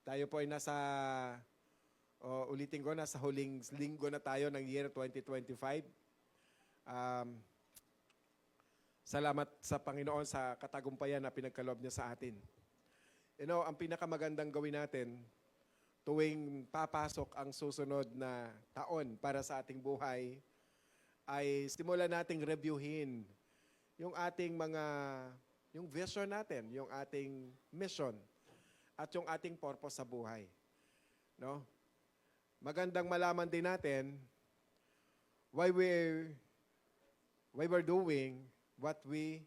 Tayo po ay ulitin ko, nasa huling linggo na tayo ng year 2025. Salamat sa Panginoon sa katagumpayan na pinagkaloob niya sa atin. Ang pinakamagandang gawin natin tuwing papasok ang susunod na taon para sa ating buhay ay simulan nating reviewin yung ating yung vision natin, yung ating mission, at yung ating purpose sa buhay. No? Magandang malaman din natin why we're doing what we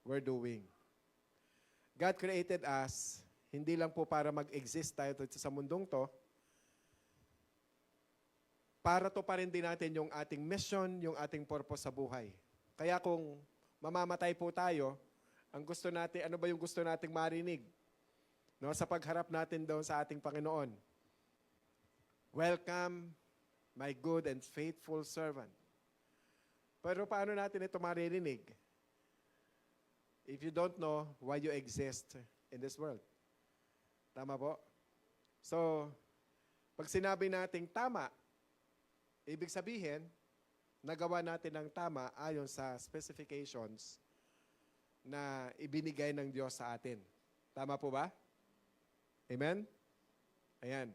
were doing. God created us, hindi lang po para mag-exist tayo sa mundong to, para to pa rin din natin yung ating mission, yung ating purpose sa buhay. Kaya kung mamamatay po tayo, ang gusto natin, ano ba yung gusto nating marinig? No, sa pagharap natin doon sa ating Panginoon. Welcome, my good and faithful servant. Pero paano natin ito maririnig? If you don't know why you exist in this world. Tama po? So, pag sinabi nating tama, ibig sabihin, nagawa natin ng tama ayon sa specifications na ibinigay ng Diyos sa atin. Tama po ba? Amen? Ayan.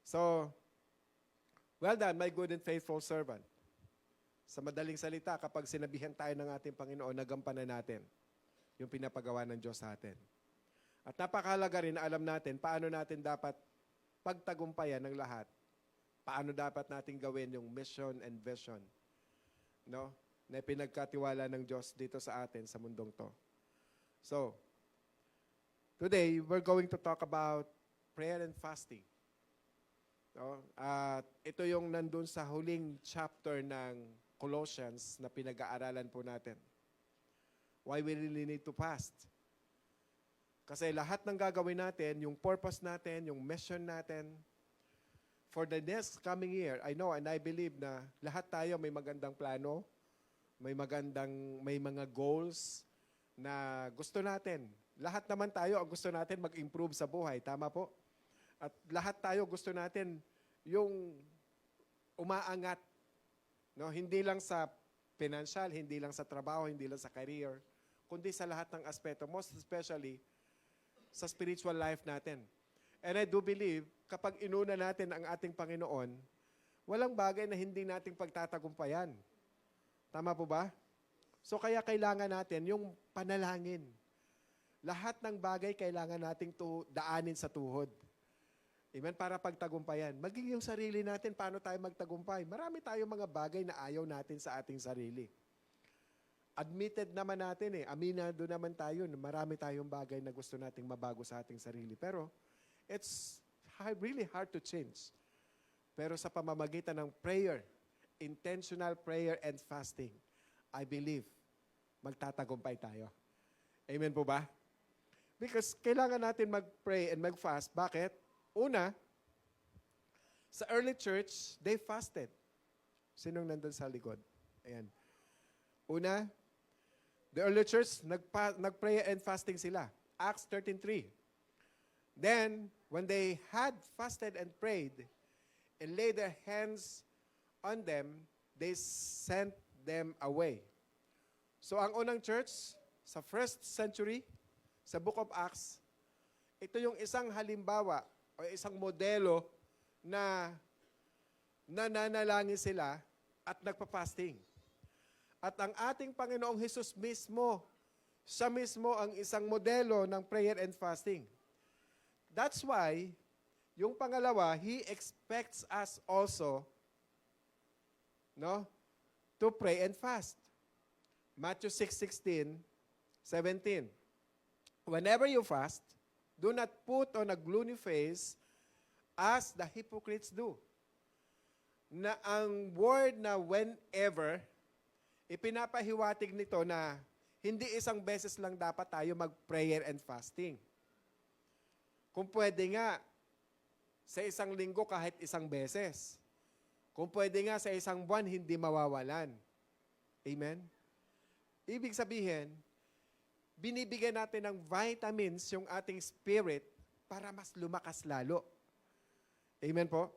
So, well done, my good and faithful servant. Sa madaling salita, kapag sinabihan tayo ng ating Panginoon, nagampanan natin yung pinapagawa ng Diyos sa atin. At napakahalaga rin na alam natin paano natin dapat pagtagumpayan ng lahat. Paano dapat natin gawin yung mission and vision, no, na pinagkatiwala ng Diyos dito sa atin sa mundong to. So, today, we're going to talk about prayer and fasting. No? At ito yung nandun sa huling chapter ng Colossians na pinag-aaralan po natin. Why we really need to fast. Kasi lahat ng gagawin natin, yung purpose natin, yung mission natin, for the next coming year, I know and I believe na lahat tayo may magandang plano, may mga goals na gusto natin. Lahat naman tayo, ang gusto natin mag-improve sa buhay. Tama po? At lahat tayo gusto natin yung umaangat. No? Hindi lang sa financial, hindi lang sa trabaho, hindi lang sa career, kundi sa lahat ng aspeto, most especially sa spiritual life natin. And I do believe, kapag inuna natin ang ating Panginoon, walang bagay na hindi nating pagtatagumpayan. Tama po ba? So kaya kailangan natin yung panalangin. Lahat ng bagay kailangan nating daanin sa tuhod. Amen? Para pagtagumpayan. Maging yung sarili natin, paano tayo magtagumpay? Marami tayong mga bagay na ayaw natin sa ating sarili. Admitted naman natin aminado naman tayo na marami tayong bagay na gusto nating mabago sa ating sarili. Pero it's really hard to change. Pero sa pamamagitan ng prayer, intentional prayer and fasting, I believe, magtatagumpay tayo. Amen po ba? Because kailangan natin mag-pray and mag-fast. Bakit? Una, sa early church, they fasted. Sinong nandun sa likod? Ayan. Una, the early church, nag-pray and fasting sila. Acts 13:3. Then, when they had fasted and prayed, and laid their hands on them, they sent them away. So, ang unang church, sa first century, sa Book of Acts, ito yung isang halimbawa o isang modelo na nananalangin sila at nagpa-fasting. At ang ating Panginoong Hesus mismo, siya mismo ang isang modelo ng prayer and fasting. That's why, yung pangalawa, He expects us also, no, to pray and fast. Matthew 6:16, 17. Whenever you fast, do not put on a gloomy face as the hypocrites do. Na ang word na whenever, ipinapahiwatig nito na hindi isang beses lang dapat tayo mag-prayer and fasting. Kung pwede nga, sa isang linggo kahit isang beses. Kung pwede nga sa isang buwan, hindi mawawalan. Amen? Ibig sabihin, binibigyan natin ng vitamins yung ating spirit para mas lumakas lalo. Amen po?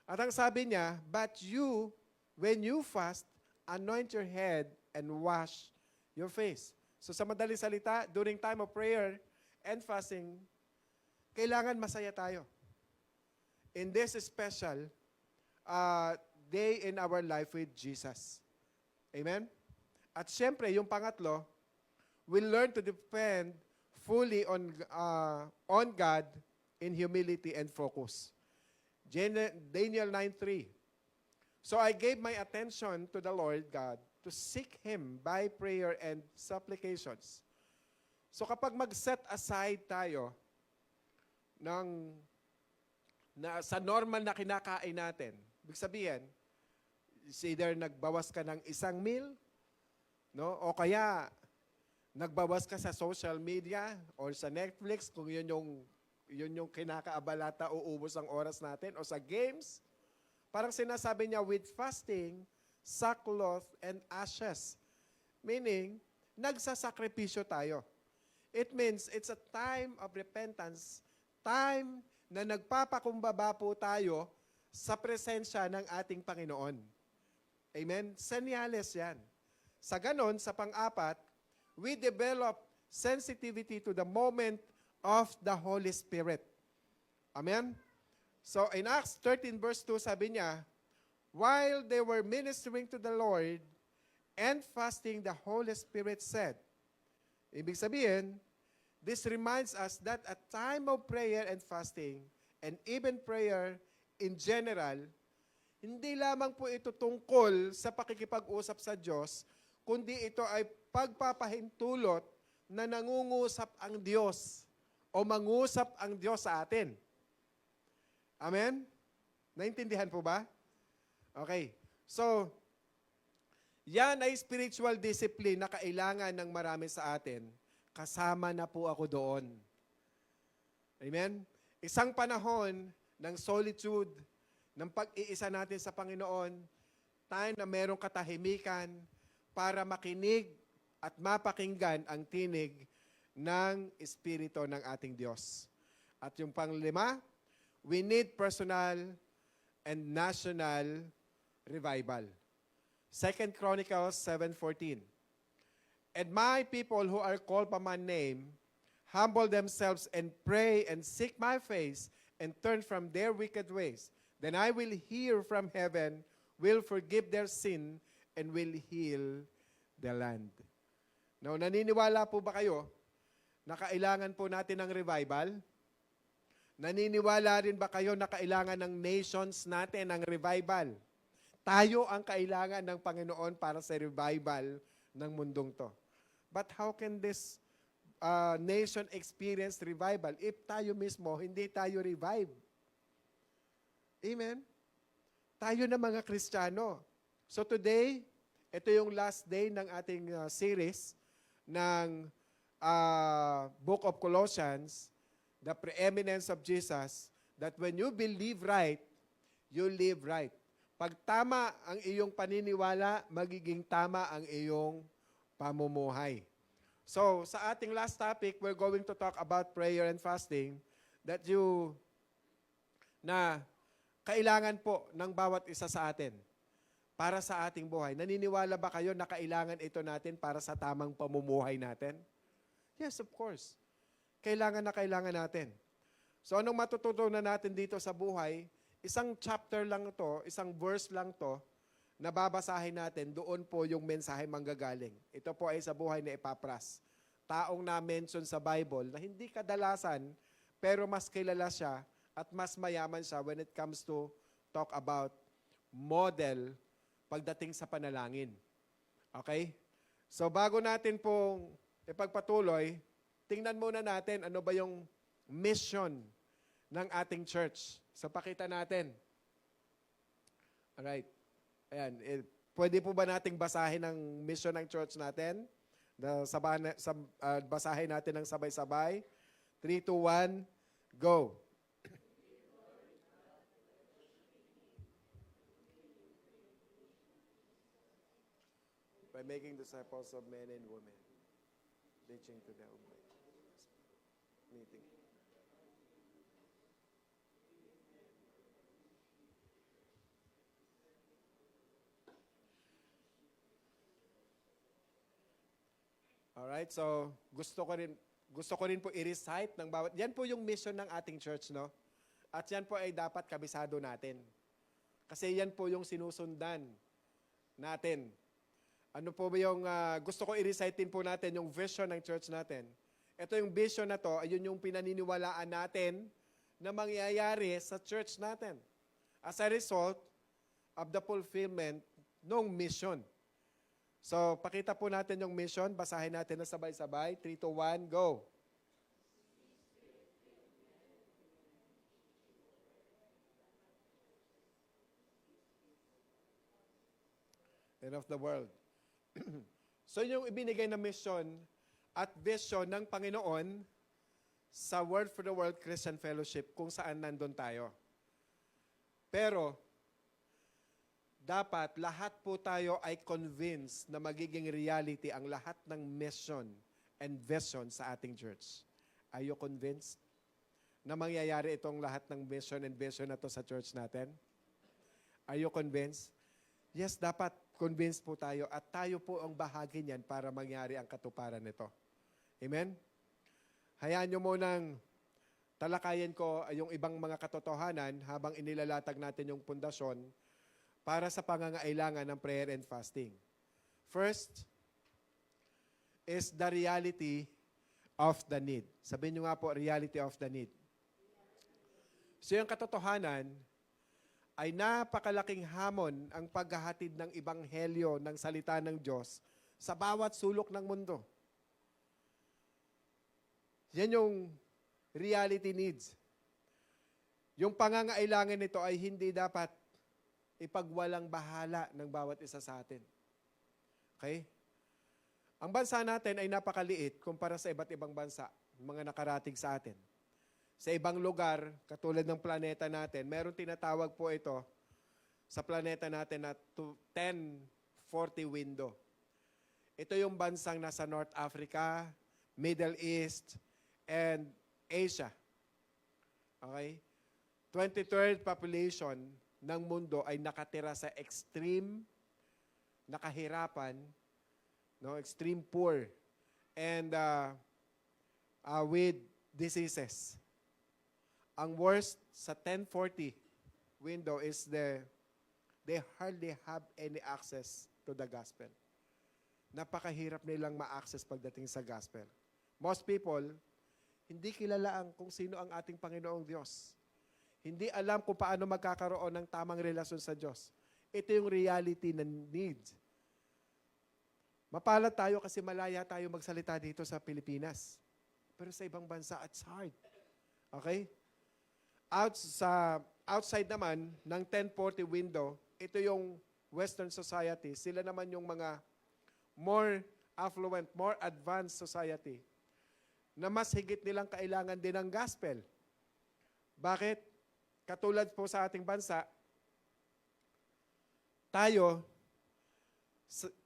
At ang sabi niya, but you, when you fast, anoint your head and wash your face. So sa madaling salita, during time of prayer and fasting, kailangan masaya tayo. In this special day in our life with Jesus. Amen? At syempre, yung pangatlo, we learn to depend fully on God in humility and focus. Daniel 9:3. So I gave my attention to the Lord God to seek Him by prayer and supplications. So kapag mag-set aside tayo sa normal na kinakain natin, ibig sabihin, either nagbawas ka ng isang meal, no? O kaya nagbawas ka sa social media or sa Netflix kung yun yung kinakaabalata, uubos ang oras natin, o sa games. Parang sinasabi niya, with fasting, sackcloth, and ashes. Meaning, nagsasakripisyo tayo. It means it's a time of repentance, time na nagpapakumbaba po tayo sa presensya ng ating Panginoon. Amen? Senyales yan. Sa ganon, sa pang-apat, we develop sensitivity to the moment of the Holy Spirit. Amen? So in Acts 13 verse 2, sabi niya, while they were ministering to the Lord and fasting, the Holy Spirit said, ibig sabihin, this reminds us that a time of prayer and fasting, and even prayer in general, hindi lamang po ito tungkol sa pakikipag-usap sa Diyos, kundi ito ay pagpapahintulot na nangungusap ang Diyos o mangusap ang Diyos sa atin. Amen? Naintindihan po ba? Okay. So, yan ay spiritual discipline na kailangan ng marami sa atin. Kasama na po ako doon. Amen? Isang panahon ng solitude, ng pag-iisa natin sa Panginoon, tayo na merong katahimikan para makinig at mapakinggan ang tinig ng Espiritu ng ating Diyos. At yung panglima, we need personal and national revival. 2 Chronicles 7:14. And my people who are called by my name humble themselves and pray and seek my face and turn from their wicked ways. Then I will hear from heaven, will forgive their sin, and will heal the land. Now, naniniwala po ba kayo na kailangan po natin ng revival? Naniniwala rin ba kayo na kailangan ng nations natin ng revival? Tayo ang kailangan ng Panginoon para sa revival ng mundong to. But how can this nation experience revival if tayo mismo hindi tayo revive? Amen? Tayo na mga Kristiyano. So today, ito yung last day ng ating series ng Book of Colossians, the preeminence of Jesus, that when you believe right, you live right. Pag tama ang iyong paniniwala, magiging tama ang iyong pamumuhay. So, sa ating last topic, we're going to talk about prayer and fasting na kailangan po ng bawat isa sa atin para sa ating buhay. Naniniwala ba kayo na kailangan ito natin para sa tamang pamumuhay natin? Yes, of course. Kailangan natin. So anong matututunan natin dito sa buhay? Isang chapter lang to, isang verse lang to, na babasahin natin, doon po yung mensahe manggagaling. Ito po ay sa buhay ni Epapras. Taong na-mention sa Bible na hindi kadalasan, pero mas kilala siya at mas mayaman siya when it comes to talk about model pagdating sa panalangin. Okay? So bago natin pong ipagpatuloy, tingnan muna natin ano ba yung mission ng ating church. So pakita natin. Alright. Ayan. Pwede po ba nating basahin ang mission ng church natin? Basahin natin ng sabay-sabay. 3, 2, 1, go. By making disciples of men and women, teaching to them, meeting. Alright, so gusto ko rin po i-recite ng bawat, yan po yung mission ng ating church, no? At yan po ay dapat kabisado natin. Kasi yan po yung sinusundan natin. Ano po ba yung, gusto ko i-recite din po natin yung vision ng church natin. Ito yung vision na to, ayun yung pinaniniwalaan natin na mangyayari sa church natin. As a result of the fulfillment ng mission. So, pakita po natin yung mission. Basahin natin na sabay-sabay. 3, 2, 1, go. End of the world. So, yung ibinigay na mission at vision ng Panginoon sa Word for the World Christian Fellowship kung saan nandun tayo. Pero, dapat lahat po tayo ay convinced na magiging reality ang lahat ng mission and vision sa ating church. Are you convinced na mangyayari itong lahat ng mission and vision na to sa church natin? Are you convinced? Yes, dapat convinced po tayo at tayo po ang bahagi niyan para mangyari ang katuparan nito. Amen? Hayaan nyo munang talakayin ko yung ibang mga katotohanan habang inilalatag natin yung pundasyon para sa pangangailangan ng prayer and fasting. First is the reality of the need. Sabihin nyo nga po, reality of the need. So yung katotohanan ay napakalaking hamon ang paghahatid ng ebanghelyo ng salita ng Diyos sa bawat sulok ng mundo. Yan yung reality needs. Yung pangangailangan nito ay hindi dapat ipagwalang bahala ng bawat isa sa atin. Okay? Ang bansa natin ay napakaliit kumpara sa iba't ibang bansa, mga nakarating sa atin. Sa ibang lugar, katulad ng planeta natin, meron tinatawag po ito sa planeta natin na 1040 window. Ito yung bansang nasa North Africa, Middle East, and Asia. Okay? 23rd population ng mundo ay nakatira sa extreme nakahirapan, no, extreme poor, and with diseases. Ang worst sa 1040 window is they hardly have any access to the gospel. Napakahirap nilang ma-access pagdating sa gospel. Most people, hindi kilala kung sino ang ating Panginoong Diyos. Hindi alam kung paano magkakaroon ng tamang relasyon sa Diyos. Ito yung reality na need. Mapalad tayo kasi malaya tayo magsalita dito sa Pilipinas. Pero sa ibang bansa, it's hard. Okay? Outside naman ng 1040 window, ito yung Western society. Sila naman yung mga more affluent, more advanced society na mas higit nilang kailangan din ng gospel. Bakit? Katulad po sa ating bansa, tayo,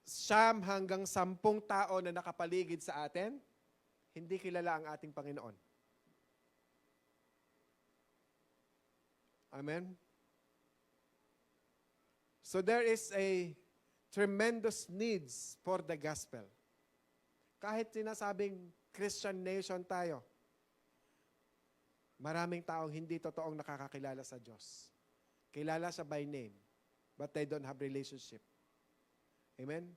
9 hanggang 10 tao na nakapaligid sa atin, hindi kilala ang ating Panginoon. Amen? So there is a tremendous needs for the gospel. Kahit sinasabing Christian nation tayo, maraming taong hindi totoong nakakakilala sa Diyos. Kilala siya by name, but they don't have relationship. Amen?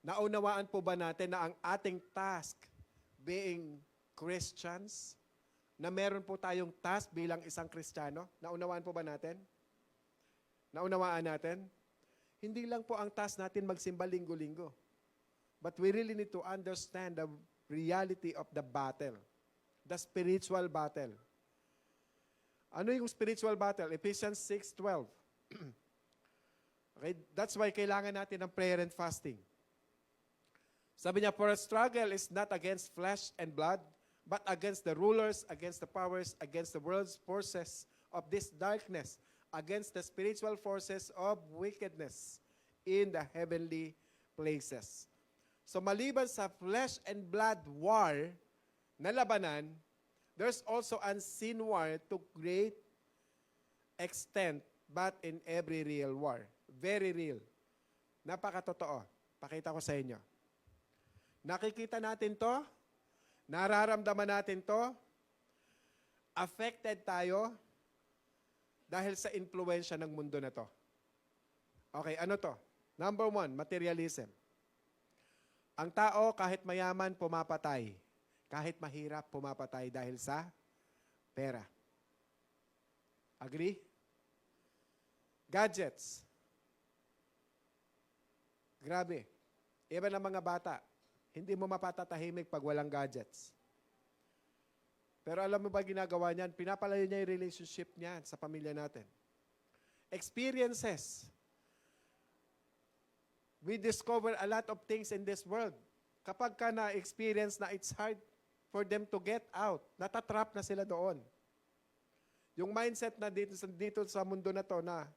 Naunawaan po ba natin na ang ating task being Christians, na meron po tayong task bilang isang Kristiyano? Naunawaan po ba natin? Naunawaan natin? Hindi lang po ang task natin magsimba linggo-linggo. But we really need to understand the reality of the battle. The spiritual battle. Ano yung spiritual battle? Ephesians 6:12. Okay, that's why kailangan natin ng prayer and fasting. Sabi niya, for a struggle is not against flesh and blood, but against the rulers, against the powers, against the world's forces of this darkness, against the spiritual forces of wickedness in the heavenly places. So maliban sa flesh and blood war na labanan, there's also unseen war to great extent, but in every real war. Very real. Napakatotoo. Pakita ko sa inyo. Nakikita natin to, nararamdaman natin to, affected tayo dahil sa impluensya ng mundo na to. Okay, ano to? Number 1, materialism. Ang tao kahit mayaman pumapatay, kahit mahirap pumapatay dahil sa pera. Agree? Gadgets. Grabe. Iba ng mga bata, hindi mo mapatatahimik pag walang gadgets. Pero alam mo ba ginagawa niyan? Pinapalayo niya yung relationship niya sa pamilya natin. Experiences. We discover a lot of things in this world. Kapag ka na-experience na, it's hard for them to get out. Natatrap na sila doon. Yung mindset na dito sa mundo na to na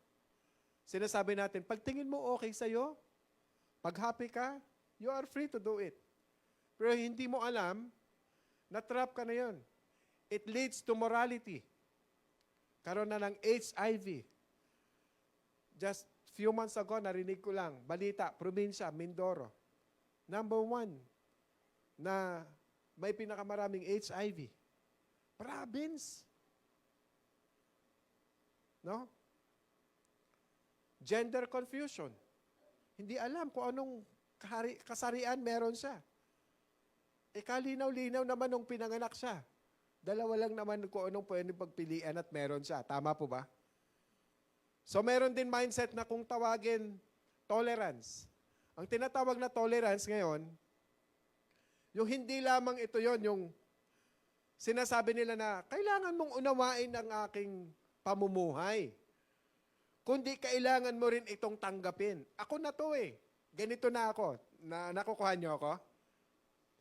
sinasabi natin, pag tingin mo okay sa'yo, pag happy ka, you are free to do it. Pero hindi mo alam, na-trap ka na yun. It leads to morality. Karoon na ng HIV. Just few months ago, narinig ko lang, balita, probinsya, Mindoro. Number 1 na may pinakamaraming HIV. Province. No? Gender confusion. Hindi alam kung anong kasarian meron siya. Kalinaw-linaw naman nung pinanganak siya. Dalawa lang naman kung anong pwede pagpilian at meron siya. Tama po ba? So meron din mindset na kung tawagin tolerance. Ang tinatawag na tolerance ngayon, yung hindi lamang ito yon, yung sinasabi nila na kailangan mong unawain ang aking pamumuhay. Kundi kailangan mo rin itong tanggapin. Ako na to eh. Ganito na ako. Nakukuha niyo ako?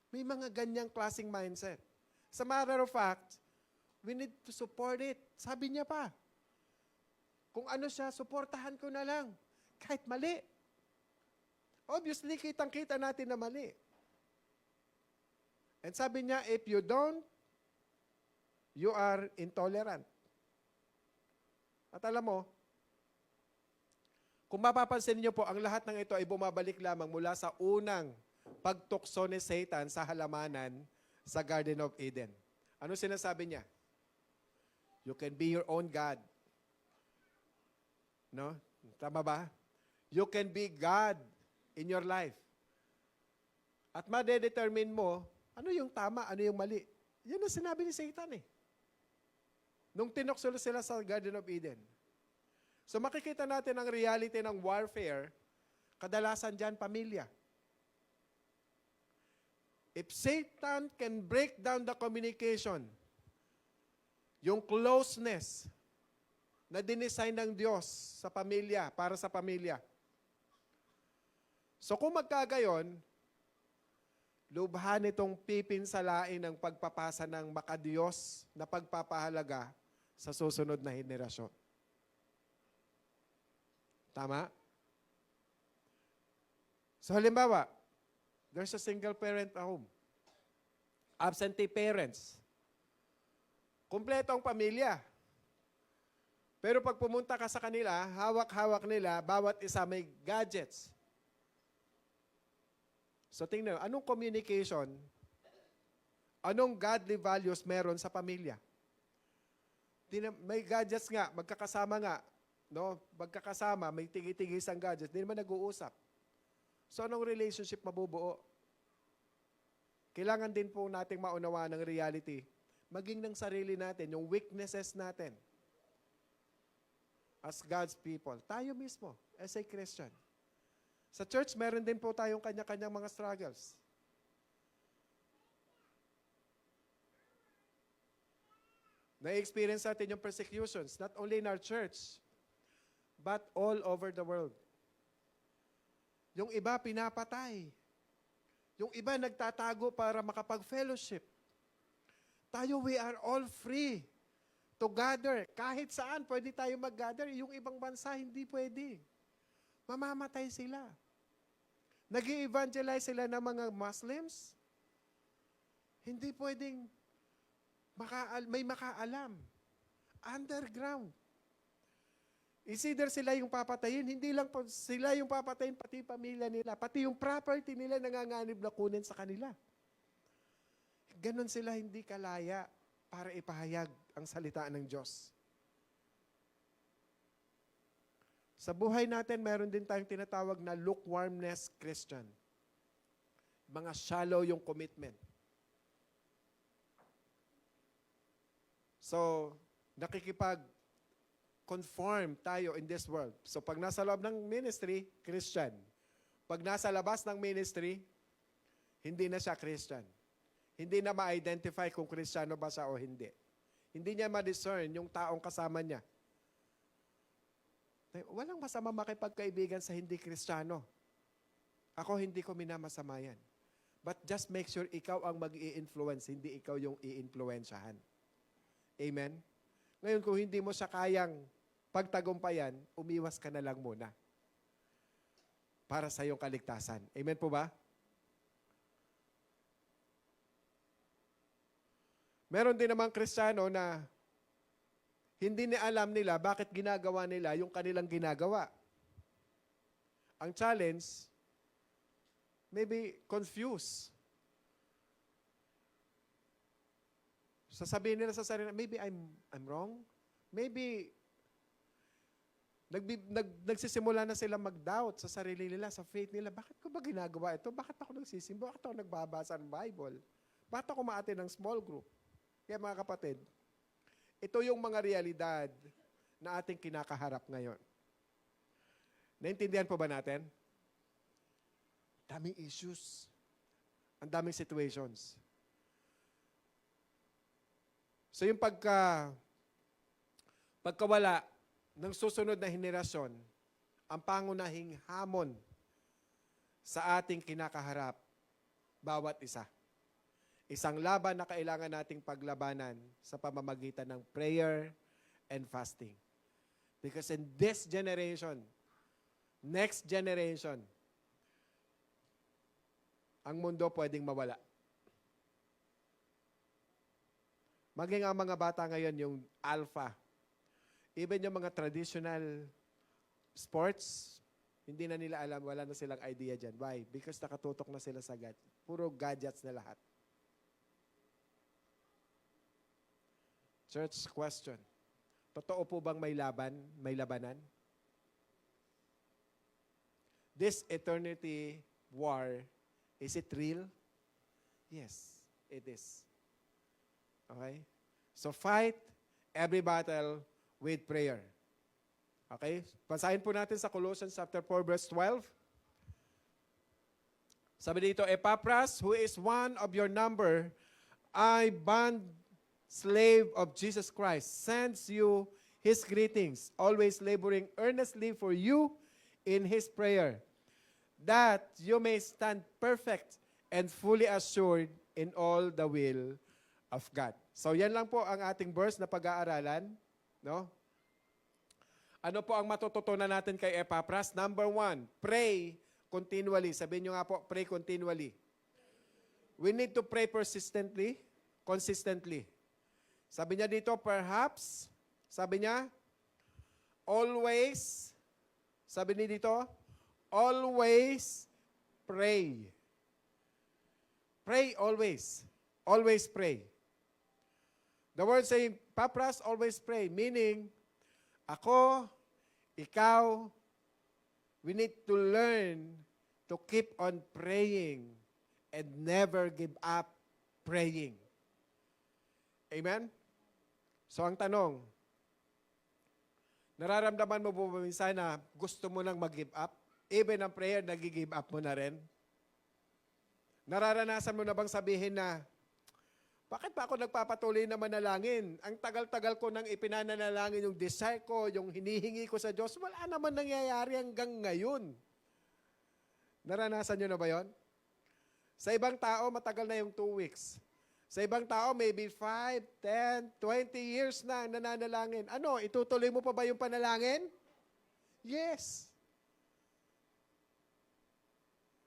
May mga ganyang klaseng mindset. As a matter of fact, we need to support it. Sabi niya pa. Kung ano siya, suportahan ko na lang. Kahit mali. Obviously, kitang-kita natin na mali. And sabi niya, if you don't, you are intolerant. At alam mo, kung mapapansin niyo po, ang lahat ng ito ay bumabalik lamang mula sa unang pagtukso ni Satan sa halamanan sa Garden of Eden. Ano sinasabi niya? You can be your own God. No? Tama ba? You can be God in your life. At madedetermine mo, ano yung tama, ano yung mali. Yan ang sinabi ni Satan eh. Nung tinukso sila sa Garden of Eden. So makikita natin ang reality ng warfare, kadalasan dyan pamilya. If Satan can break down the communication, yung closeness na dinesign ng Diyos sa pamilya, para sa pamilya. So kung magkagayon, lubhan itong pipinsalain ng pagpapasa ng makadiyos na pagpapahalaga sa susunod na henerasyon. Tama? So halimbawa, there's a single parent home. Absentee parents. Kumpleto ang pamilya. Pero pag pumunta ka sa kanila, hawak-hawak nila, bawat isa may gadgets. So tingnan, anong communication, anong godly values meron sa pamilya? May gadgets nga, magkakasama nga, no? Magkakasama, may tigi-tigis ang gadgets, hindi naman nag-uusap. So anong relationship mabubuo? Kailangan din po nating maunawaan ng reality, maging ng sarili natin, yung weaknesses natin. As God's people, tayo mismo, as a Christian. Sa church, meron din po tayong kanya-kanyang mga struggles. Na-experience natin yung persecutions, not only in our church, but all over the world. Yung iba, pinapatay. Yung iba, nagtatago para makapag-fellowship. Tayo, we are all free to gather. Kahit saan, pwede tayo mag-gather. Yung ibang bansa, hindi pwede. Mamamatay sila. Nag-i-evangelize sila ng mga Muslims. Hindi pwedeng may makaalam. Underground. It's either sila yung papatayin, hindi lang po sila yung papatayin, pati pamilya nila, pati yung property nila nanganganib na kunin sa kanila. Ganon sila hindi kalaya para ipahayag ang salita ng Diyos. Sa buhay natin, meron din tayong tinatawag na lukewarmness Christian. Mga shallow yung commitment. So, nakikipag-conform tayo in this world. So, pag nasa loob ng ministry, Christian. Pag nasa labas ng ministry, hindi na siya Christian. Hindi na ma-identify kung Kristiyano ba siya o hindi. Hindi niya ma-discern yung taong kasama niya. Walang masama makipagkaibigan sa hindi Kristiyano. Ako hindi ko minamasama yan. But just make sure ikaw ang mag-i-influence, hindi ikaw yung i-influensyahan. Amen? Ngayon, kung hindi mo siya kayang pagtagumpayan, umiwas ka na lang muna para sa iyong kaligtasan. Amen po ba? Meron din namang Kristiyano na hindi alam nila bakit ginagawa nila yung kanilang ginagawa. Ang challenge, maybe confused. Sasabihin nila sa sarili, maybe I'm wrong. Maybe nagsisimula na sila mag-doubt sa sarili nila, sa faith nila. Bakit ko ba ginagawa ito? Bakit ako nagsisimba? Bakit ako nagbabasa ng Bible? Bakit ako ma-attend ng small group? Kaya mga kapatid, ito yung mga realidad na ating kinakaharap ngayon. Naintindihan po ba natin? Daming issues. Ang daming situations. So yung pagkawala ng susunod na henerasyon, ang pangunahing hamon sa ating kinakaharap, bawat isa. Isang laban na kailangan nating paglabanan sa pamamagitan ng prayer and fasting. Because in this generation, next generation, ang mundo pwedeng mawala. Maging ang mga bata ngayon yung alpha. Even yung mga traditional sports, hindi na nila alam, wala na silang idea dyan. Why? Because nakatutok na sila sa gadget. Puro gadgets na lahat. Church question. Totoo po bang may laban, may labanan? This eternity war, is it real? Yes, it is. Okay? So fight every battle with prayer. Okay? Basahin po natin sa Colossians chapter 4 verse 12. Sabi dito, Epaphras, who is one of your number, I bond slave of Jesus Christ, sends you his greetings, always laboring earnestly for you in his prayer, that you may stand perfect and fully assured in all the will of God. So yan lang po ang ating verse na pag-aaralan. No? Ano po ang matututunan natin kay Epaphras? Number 1, pray continually. Sabihin nyo nga po, pray continually. We need to pray persistently, consistently. Sabi niya dito, perhaps, sabi niya, always, sabi niya dito, always pray. Pray always. Always pray. The word saying, Epaphras, always pray. Meaning, ako, ikaw, we need to learn to keep on praying and never give up praying. Amen? So ang tanong, nararamdaman mo po ba minsan na gusto mo nang mag-give up? Even ang prayer, nag-give up mo na rin? Nararanasan mo na bang sabihin na, bakit pa ako nagpapatuloy na manalangin? Ang tagal-tagal ko nang ipinananalangin yung desire ko, yung hinihingi ko sa Diyos, wala naman nangyayari hanggang ngayon. Naranasan nyo na ba yon? Sa ibang tao, matagal na yung 2 weeks. Sa ibang tao, maybe 5, 10, 20 years na nananalangin. Ano, itutuloy mo pa ba yung panalangin? Yes.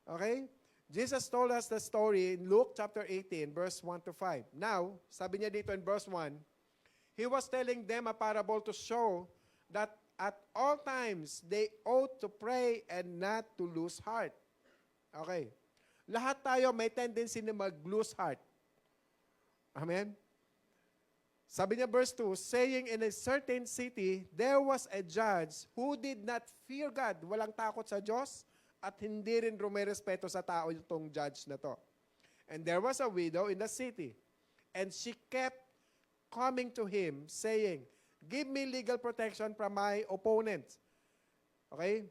Okay? Jesus told us the story in Luke chapter 18, verse 1 to 5. Now, sabi niya dito in verse 1, He was telling them a parable to show that At all times, they ought to pray and not to lose heart. Okay. Lahat tayo may tendency na mag-lose heart. Amen? Sabi niya verse 2, saying in a certain city, there was a judge who did not fear God. Walang takot sa Diyos at hindi rin rumerespeto sa tao itong judge na to. And there was a widow in the city. And she kept coming to him, saying, give me legal protection from my opponent. Okay?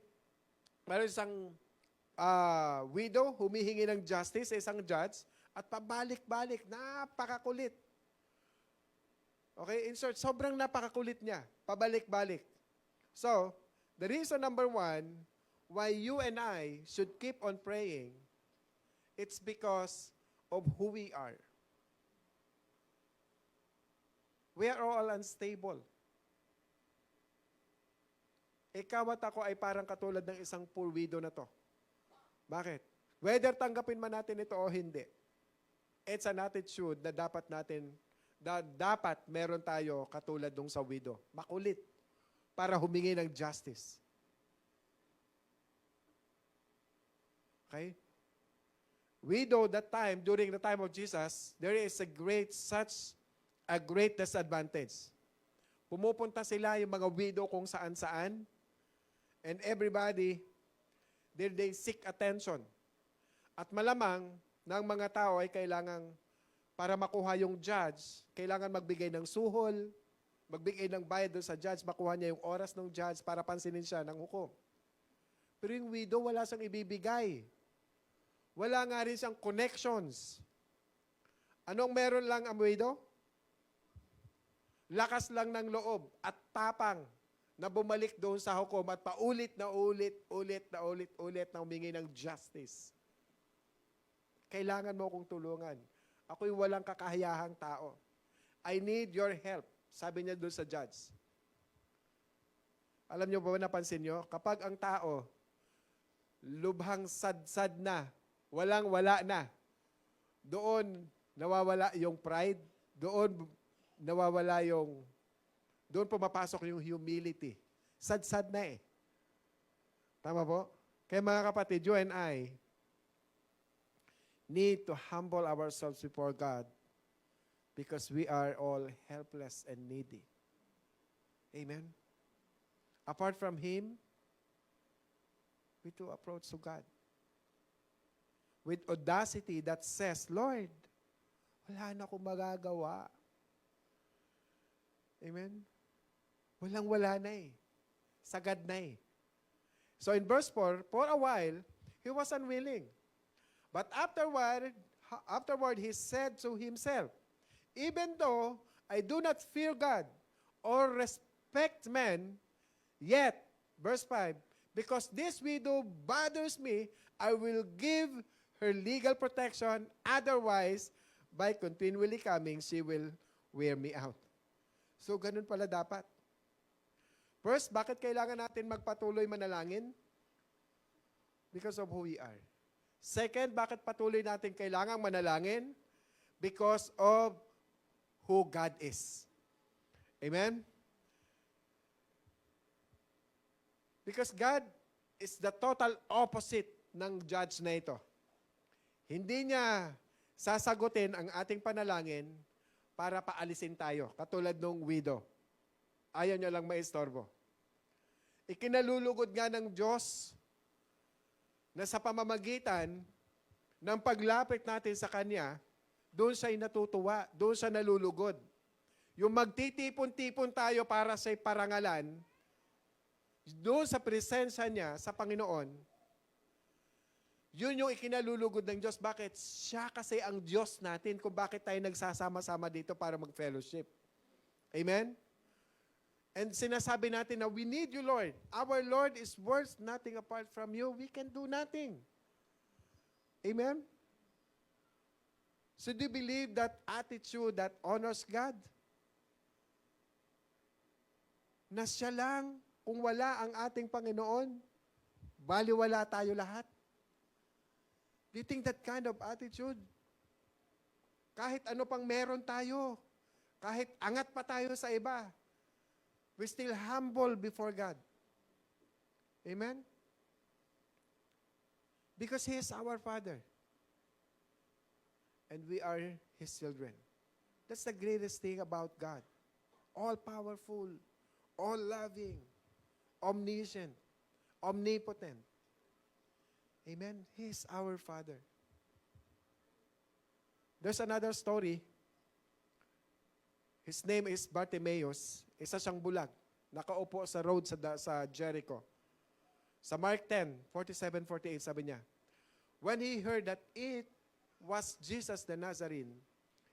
Meron isang widow, humihingi ng justice sa isang judge, at pabalik-balik, napakakulit. Okay? In short, sobrang napakakulit niya. Pabalik-balik. So, the reason number 1, why you and I should keep on praying, it's because of who we are. We are all unstable. Ikaw at ako ay parang katulad ng isang poor widow na to. Bakit? Whether tanggapin man natin ito o hindi, it's an attitude na dapat meron tayo katulad nung sa widow. Makulit para humingi ng justice. Okay? Widow that time, during the time of Jesus, there is a great disadvantage. Pumupunta sila yung mga widow kung saan-saan, and everybody, they seek attention. At malamang, ng mga tao ay kailangang, para makuha yung judge, kailangan magbigay ng suhol, magbigay ng bayad doon sa judge, makuha niya yung oras ng judge para pansinin siya ng hukom. Pero yung widow, wala siyang ibibigay. Wala nga rin siyang connections. Anong meron lang ang widow? Lakas lang ng loob at tapang na bumalik doon sa hukom at paulit na na humingi ng justice. Kailangan mo akong tulungan. Ako'y walang kakahiyahang tao. I need your help. Sabi niya doon sa judge. Alam niyo ba, napansin niyo? Kapag ang tao, lubhang sad-sad na, walang-wala na, doon nawawala yung pride, doon pumapasok yung humility. Sad-sad na eh. Tama po? Kaya mga kapatid, you and I need to humble ourselves before God because we are all helpless and needy. Amen? Apart from Him, we to approach to God with audacity that says, Lord, wala na akong magagawa. Amen? Walang-wala na eh. Sagad na eh. So in verse 4, for a while, he was unwilling. But afterward he said to himself, even though I do not fear God or respect men, yet, verse 5, because this widow bothers me, I will give her legal protection. Otherwise, by continually coming, she will wear me out. So, ganun pala dapat. First, bakit kailangan natin magpatuloy manalangin? Because of who we are. Second, bakit patuloy natin kailangan manalangin? Because of who God is. Amen? Because God is the total opposite ng judge na ito. Hindi niya sasagutin ang ating panalangin para paalisin tayo, katulad nung widow. Ayaw niya lang maistorbo. Ikinalulugod nga ng Diyos na sa pamamagitan ng paglapit natin sa Kanya, doon siya'y natutuwa, doon siya nalulugod. Yung magtitipon-tipon tayo para sa parangalan, doon sa presensya niya, sa Panginoon, yun yung ikinalulugod ng Diyos. Bakit? Siya kasi ang Diyos natin kung bakit tayo nagsasama-sama dito para mag-fellowship. Amen? And sinasabi natin na we need you, Lord. Our Lord is worth nothing apart from you. We can do nothing. Amen? So do you believe that attitude that honors God? Na siya lang, kung wala ang ating Panginoon, baliwala tayo lahat. Do you think that kind of attitude? Kahit ano pang meron tayo, kahit angat pa tayo sa iba, We still humble before God. Amen? Because He is our Father. And we are His children. That's the greatest thing about God. All-powerful, all-loving, omniscient, omnipotent. Amen? He is our Father. There's another story. His name is Bartimaeus. Isa siyang bulag. Nakaupo sa road sa Jericho. Sa Mark 10:47-48, sabi niya, when he heard that it was Jesus the Nazarene,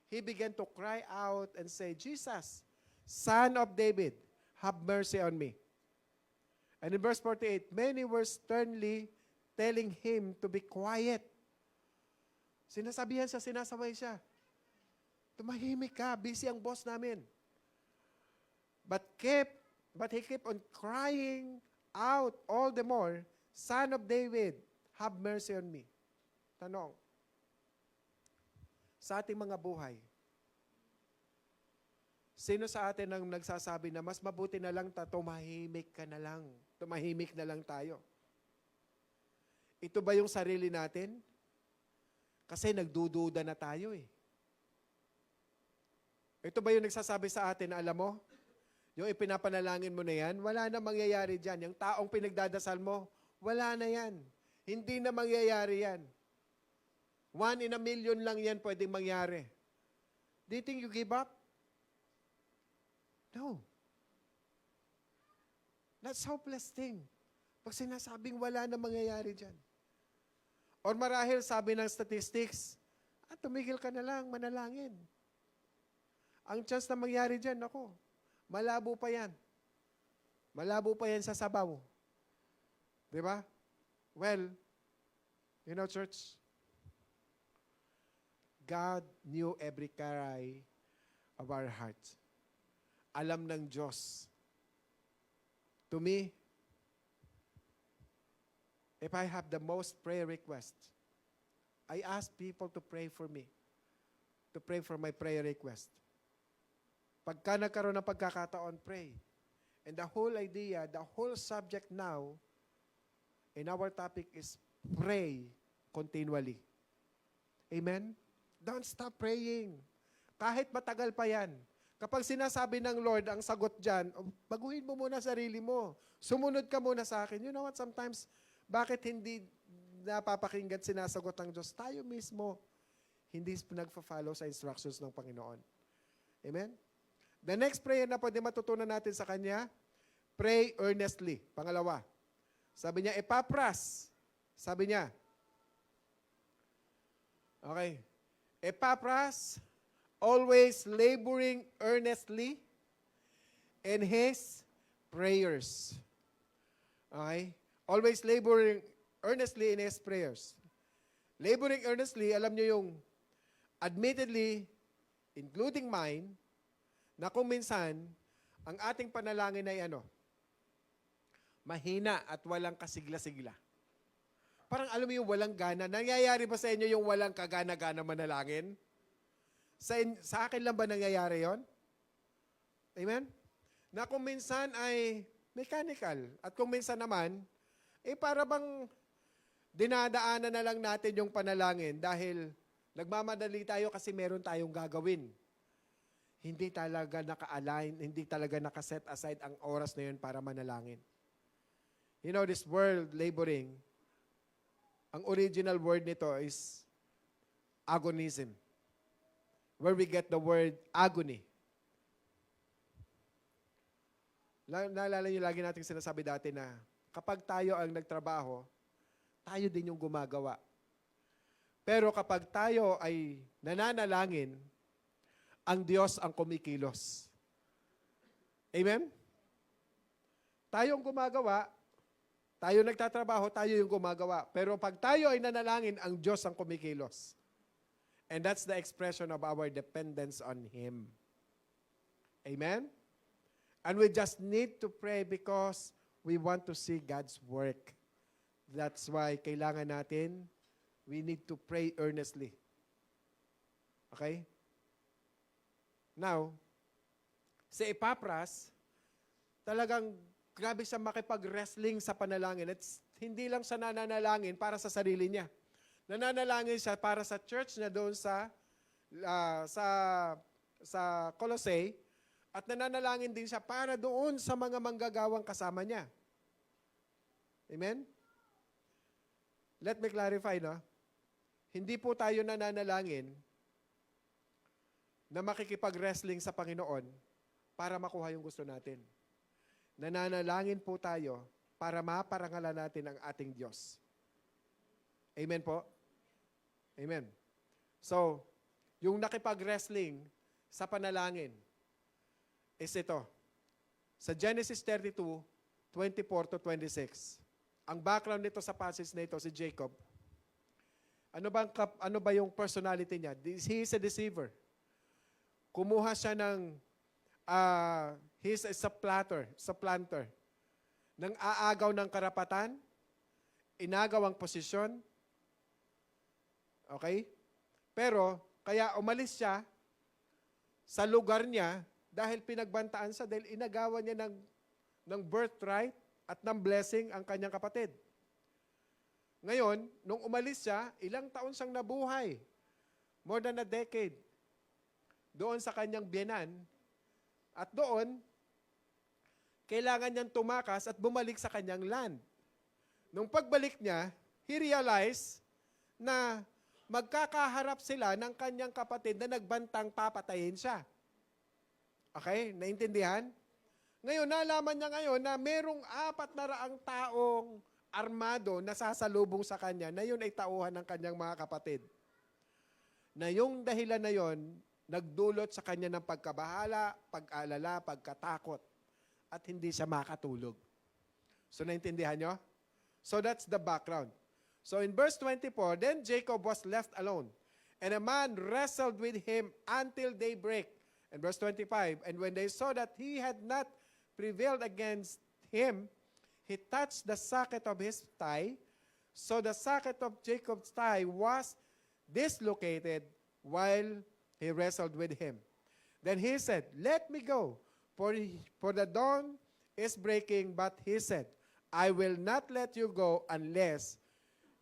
he began to cry out and say, Jesus, Son of David, have mercy on me. And in verse 48, many were sternly telling him to be quiet. Sinasabihan siya, sinasaway siya. Tumahimik ka, busy ang boss namin. But he kept on crying out all the more, Son of David, have mercy on me. Tanong, sa ating mga buhay, sino sa atin ang nagsasabi na mas mabuti na lang tumahimik ka na lang, tumahimik na lang tayo? Ito ba yung sarili natin? Kasi nagdududa na tayo eh. Ito ba yung nagsasabi sa atin na alam mo, yung ipinapanalangin mo na yan, wala na mangyayari dyan. Yung taong pinagdadasal mo, wala na yan. Hindi na mangyayari yan. 1 in a million lang yan pwedeng mangyari. Do you think you give up? No. That's hopeless thing. Pag sinasabing wala na mangyayari dyan. Or marahil sabi ng statistics, tumigil ka na lang, manalangin. Ang chance na mangyari dyan, ako, malabo pa yan. Malabo pa yan sa sabaw. Di ba? Well, you know, church, God knew every cry of our hearts. Alam ng Diyos. To me, if I have the most prayer request, I ask people to pray for me, to pray for my prayer request. Pagka nagkaroon ng pagkakataon, pray. And the whole idea, the whole subject now, in our topic is pray continually. Amen? Don't stop praying. Kahit matagal pa yan. Kapag sinasabi ng Lord ang sagot dyan, baguhin mo muna sarili mo. Sumunod ka muna sa akin. You know what, sometimes, bakit hindi napapakinggan sinasagot ng Diyos? Tayo mismo, hindi nagfa-follow sa instructions ng Panginoon. Amen? The next prayer na pwede matutunan natin sa Kanya, pray earnestly. Pangalawa, sabi niya, Epapras. Sabi niya, okay, Epapras, always laboring earnestly in his prayers. Okay? Always laboring earnestly in his prayers. Laboring earnestly, alam niyo yung admittedly, including mine, na kung minsan, ang ating panalangin ay mahina at walang kasigla-sigla. Parang alam mo yung walang gana. Nangyayari ba sa inyo yung walang kagana-gana manalangin? Sa akin lang ba nangyayari yon? Amen? Na kung minsan ay mechanical. At kung minsan naman, para bang dinadaanan na lang natin yung panalangin dahil nagmamadali tayo kasi meron tayong gagawin. Hindi talaga naka-align, hindi talaga naka-set aside ang oras na yun para manalangin. You know, this word laboring, ang original word nito is agonism, where we get the word agony. Naalala niyo, lagi natin sinasabi dati na kapag tayo ang nagtrabaho, tayo din yung gumagawa. Pero kapag tayo ay nananalangin, ang Diyos ang kumikilos. Amen? Tayo ang gumagawa, tayo nagtatrabaho, tayo yung gumagawa. Pero pag tayo ay nanalangin, ang Diyos ang kumikilos. And that's the expression of our dependence on Him. Amen? And we just need to pray because we want to see God's work. That's why kailangan natin, we need to pray earnestly. Okay? Now, si Epapras, talagang grabe siya makipag-wrestling sa panalangin. It's hindi lang siya nananalangin para sa sarili niya. Nananalangin siya para sa church na doon sa Colossae, at nananalangin din siya para doon sa mga manggagawang kasama niya. Amen? Let me clarify, no? Hindi po tayo nananalangin na makikipag-wrestling sa Panginoon para makuha yung gusto natin. Nananalangin po tayo para maparangalan natin ang ating Diyos. Amen po? Amen. So, yung nakipag-wrestling sa panalangin is ito. Sa Genesis 32, 24 to 26. Ang background nito sa passage na ito, si Jacob. Ano ba yung personality niya? He is a deceiver. Kumuha siya ng, he is a supplanter, ng aagaw ng karapatan, inagaw ang posisyon, okay? Pero, kaya umalis siya sa lugar niya dahil pinagbantaan siya, dahil inagawan niya ng birthright at ng blessing ang kanyang kapatid. Ngayon, nung umalis siya, ilang taon siyang nabuhay. More than a decade. Doon sa kanyang biyenan. At doon, kailangan niyang tumakas at bumalik sa kanyang land. Nung pagbalik niya, he realized na magkakaharap sila ng kanyang kapatid na nagbantang papatayin siya. Okay? Naintindihan? Ngayon, nalaman niya ngayon na merong 400 taong armado na sasalubong sa kanya na yun ay tauhan ng kanyang mga kapatid. Na yung dahilan na yun, nagdulot sa kanya ng pagkabahala, pag-alala, pagkatakot, at hindi siya makatulog. So, naintindihan nyo? So, that's the background. So, in verse 24, then Jacob was left alone, and a man wrestled with him until daybreak. And verse 25, and when they saw that he had not prevailed against him, he touched the socket of his thigh, so the socket of Jacob's thigh was dislocated while he wrestled with him. Then he said, let me go, for the dawn is breaking. But he said, I will not let you go unless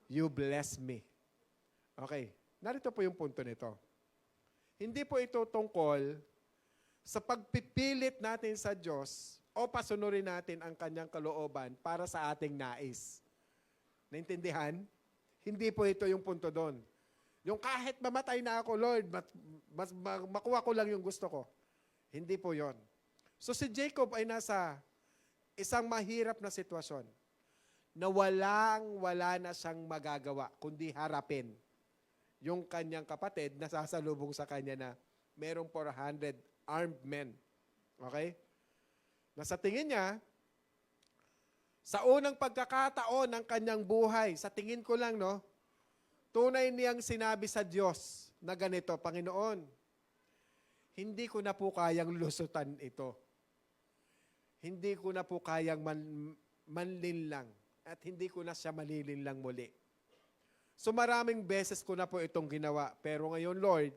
you bless me. Okay, narito po yung punto nito. Hindi po ito tungkol sa pagpipilit natin sa Diyos o pasunurin natin ang kanyang kalooban para sa ating nais. Naintindihan? Hindi po ito yung punto doon. Yung kahit mamatay na ako, Lord, makuha ko lang yung gusto ko. Hindi po yon. So si Jacob ay nasa isang mahirap na sitwasyon na wala na siyang magagawa, kundi harapin yung kanyang kapatid na sasalubong sa kanya na merong 400 armed men. Okay? Na sa tingin niya, sa unang pagkakataon ng kanyang buhay, sa tingin ko lang, no, tunay niyang sinabi sa Diyos na ganito, Panginoon, hindi ko na po kayang lusutan ito. Hindi ko na po kayang manlinlang at hindi ko na siya malilinlang muli. So maraming beses ko na po itong ginawa, pero ngayon, Lord,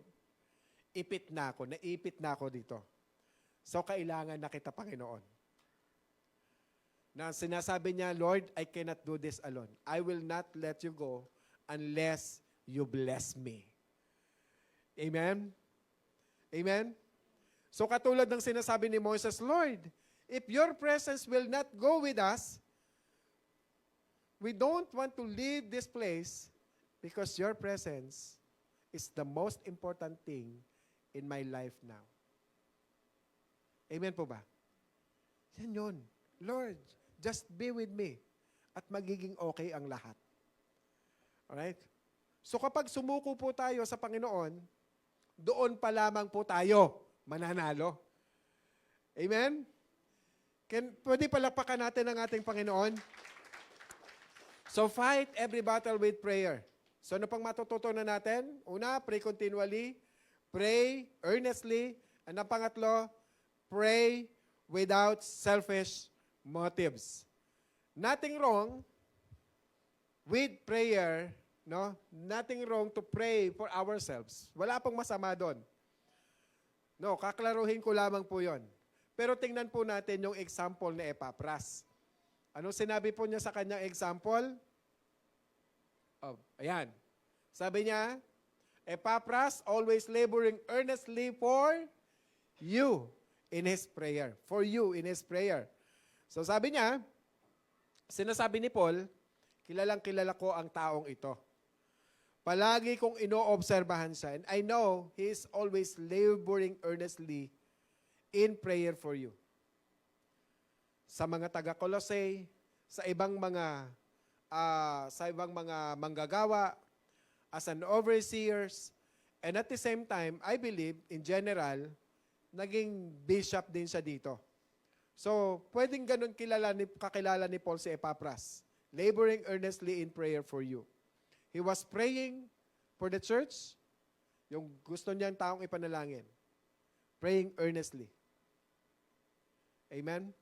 naipit na ako dito. So, kailangan na kita, Panginoon. Na sinasabi niya, Lord, I cannot do this alone. I will not let you go unless you bless me. Amen? Amen? So, katulad ng sinasabi ni Moses, Lord, if your presence will not go with us, we don't want to leave this place because your presence is the most important thing in my life now. Amen po ba? Yan yun. Lord, just be with me at magiging okay ang lahat. Alright? So kapag sumuko po tayo sa Panginoon, doon pa lamang po tayo mananalo. Amen? Pwede palakpakan natin ang ating Panginoon? So fight every battle with prayer. So ano pang matututunan natin? Una, pray continually, pray earnestly, and ang pangatlo, pray without selfish motives. Nothing wrong with prayer, no? Nothing wrong to pray for ourselves. Wala pong masama doon. No, kaklaruhin ko lamang po 'yon. Pero tingnan po natin yung example ni Epapras. Anong sinabi po niya sa kanyang example? Oh, ayan. Sabi niya, Epapras always laboring earnestly for you in his prayer. For you in his prayer. So sabi niya, sinasabi ni Paul, kilalang kilala ko ang taong ito. Palagi kong inoobserbahan siya. And I know he is always laboring earnestly in prayer for you. Sa mga taga-Colossae, sa ibang mga manggagawa, as an overseers, and at the same time, I believe, in general, naging bishop din siya dito. So, pwedeng ganun kakilala ni Paul si Epapras, laboring earnestly in prayer for you. He was praying for the church, yung gusto niyang taong ipanalangin. Praying earnestly. Amen?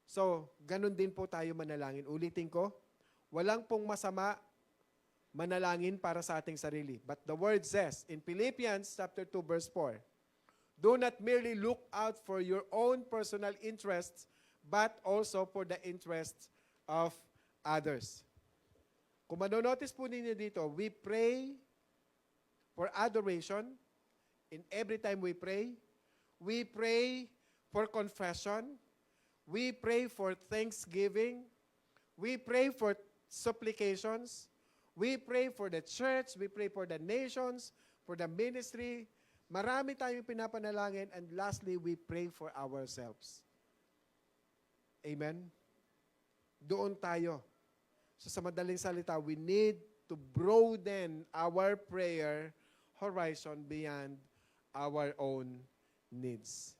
So, ganun din po tayo manalangin. Ulitin ko, walang pong masama manalangin para sa ating sarili. But the word says in Philippians chapter 2 verse 4, do not merely look out for your own personal interests, but also for the interests of others. Kung manonotice po ninyo dito, we pray for adoration. In every time we pray for confession, we pray for thanksgiving, we pray for supplications, we pray for the church, we pray for the nations, for the ministry. Marami tayong pinapanalangin, and lastly, we pray for ourselves. Amen? Doon tayo. So sa madaling salita, we need to broaden our prayer horizon beyond our own needs.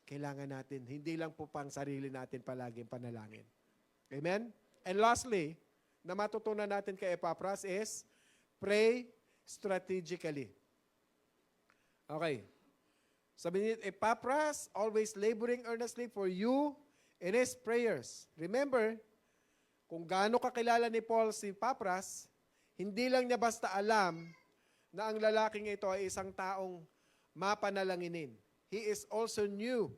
Kailangan natin, hindi lang po pang sarili natin palaging panalangin. Amen? And lastly, na matutunan natin kay Epapras is, pray strategically. Okay. Sabi niya, Epapras, always laboring earnestly for you in his prayers. Remember, kung gaano kakilala ni Paul si Epapras, hindi lang niya basta alam na ang lalaking ito ay isang taong mapanalanginin. He is also knew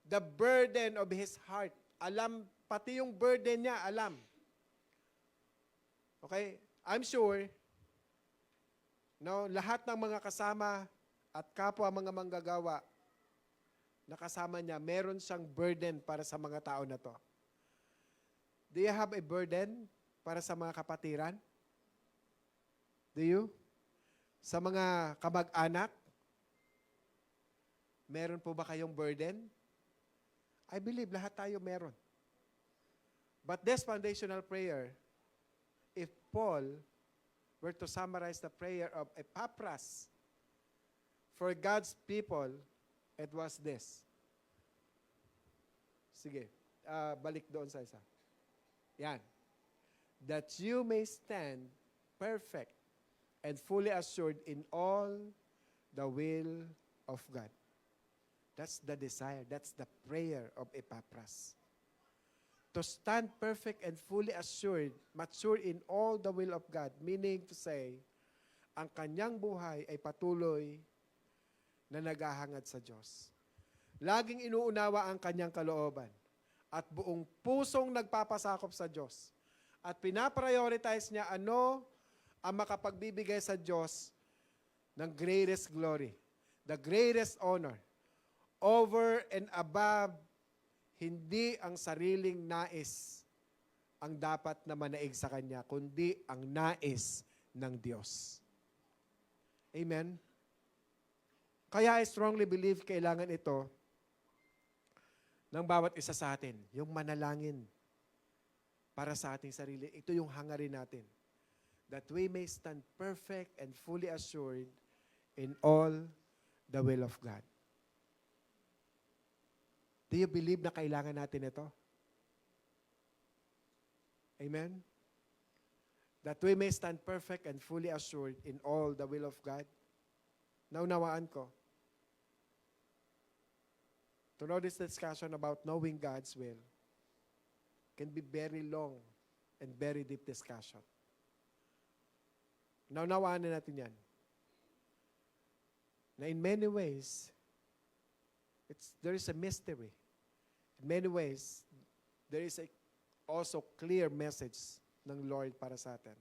the burden of his heart. Alam, pati yung burden niya, alam. Okay? I'm sure, no, lahat ng mga kasama at kapwa mga manggagawa na kasama niya, meron siyang burden para sa mga tao na to. Do you have a burden para sa mga kapatiran? Do you? Sa mga kamag-anak? Meron po ba kayong burden? I believe lahat tayo meron. But this foundational prayer, if Paul were to summarize the prayer of Epapras for God's people, it was this. Sige, balik doon sa isa. Yan. That you may stand perfect and fully assured in all the will of God. That's the desire. That's the prayer of Epapras. To stand perfect and fully assured, mature in all the will of God, meaning to say, ang kanyang buhay ay patuloy na naghahangad sa Diyos. Laging inuunawa ang kanyang kalooban at buong pusong nagpapasakop sa Diyos. At pinaprioritize niya ano ang makapagbibigay sa Diyos ng greatest glory, the greatest honor, over and above, hindi ang sariling nais ang dapat na manaig sa Kanya, kundi ang nais ng Diyos. Amen? Kaya I strongly believe kailangan ito ng bawat isa sa atin, yung manalangin para sa ating sarili. Ito yung hangarin natin. That we may stand perfect and fully assured in all the will of God. Do you believe na kailangan natin ito? Amen? That we may stand perfect and fully assured in all the will of God. Naunawaan ko. To know this discussion about knowing God's will can be very long and very deep discussion. Naunawaan na natin yan. Na in many ways, There is a mystery. In many ways, there is also clear message ng Lord para sa atin.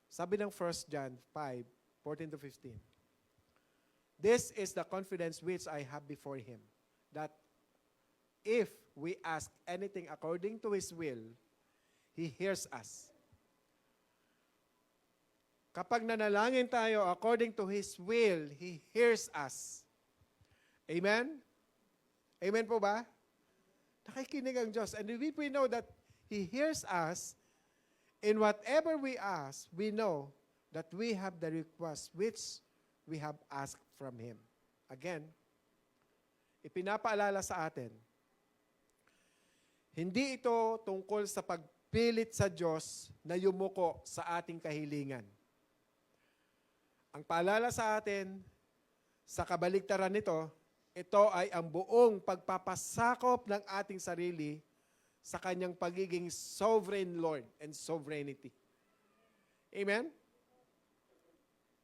Sabi ng 1 John 5:14-15, "This is the confidence which I have before Him, that if we ask anything according to His will, He hears us." Kapag nanalangin tayo according to His will, He hears us. Amen? Amen po ba? Nakikinig ang Diyos. And if we know that He hears us, in whatever we ask, we know that we have the request which we have asked from Him. Again, ipinapaalala sa atin, hindi ito tungkol sa pagpilit sa Diyos na yumuko sa ating kahilingan. Ang paalala sa atin, sa kabaligtaran nito, ito ay ang buong pagpapasakop ng ating sarili sa Kanyang pagiging sovereign Lord and sovereignty. Amen?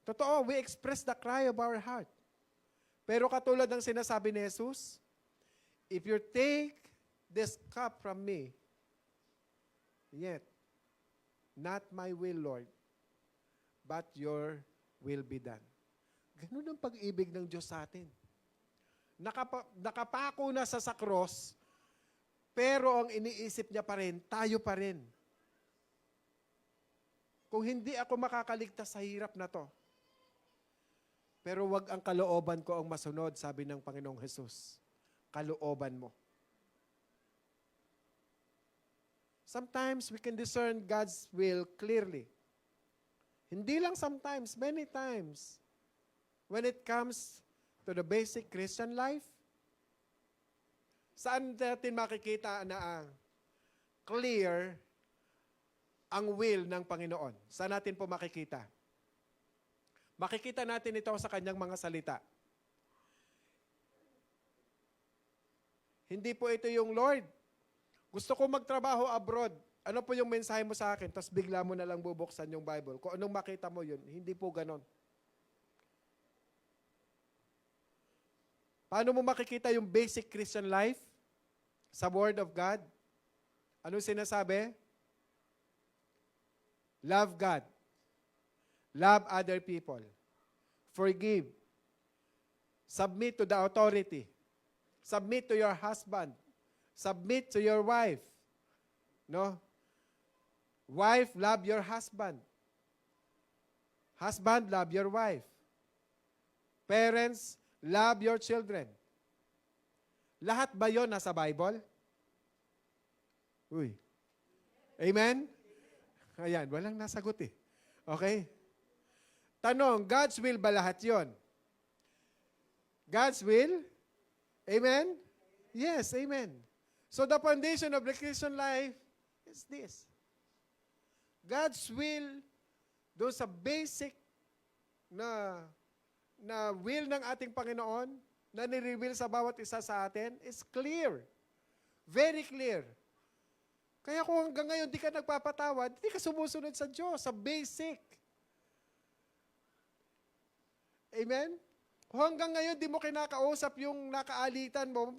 Totoo, we express the cry of our heart. Pero katulad ng sinasabi ni Jesus, if you take this cup from me, yet, not my will, Lord, but your will be done. Ganun ang pag-ibig ng Diyos sa atin. Nakapako na sa cross, pero ang iniisip niya pa rin, tayo pa rin. Kung hindi ako makakaligtas sa hirap na to, pero wag ang kalooban ko ang masunod, sabi ng Panginoong Jesus. Kalooban mo. Sometimes we can discern God's will clearly. Hindi lang sometimes, many times. When it comes to the basic Christian life, saan natin makikita na clear ang will ng Panginoon? Saan natin po makikita? Makikita natin ito sa Kanyang mga salita. Hindi po ito yung, Lord, gusto ko magtrabaho abroad. Ano po yung mensahe mo sa akin? Tapos bigla mo na lang bubuksan yung Bible. Kung anong makita mo yun, hindi po ganon. Paano mo makikita yung basic Christian life? Sa Word of God? Anong sinasabi? Love God. Love other people. Forgive. Submit to the authority. Submit to your husband. Submit to your wife. No? Wife, love your husband. Husband, love your wife. Parents, love your children. Lahat ba yon nasa Bible? Uy. Amen? Ayan, walang nasagot eh. Okay? Tanong, God's will ba lahat yon? God's will? Amen? Yes, amen. So the foundation of the Christian life is this. God's will, doon sa basic na will ng ating Panginoon, na nire-reveal sa bawat isa sa atin, is clear. Very clear. Kaya kung hanggang ngayon di ka nagpapatawad, di ka sumusunod sa Diyos, sa basic. Amen? Kung hanggang ngayon di mo kinakausap yung nakaalitan mo,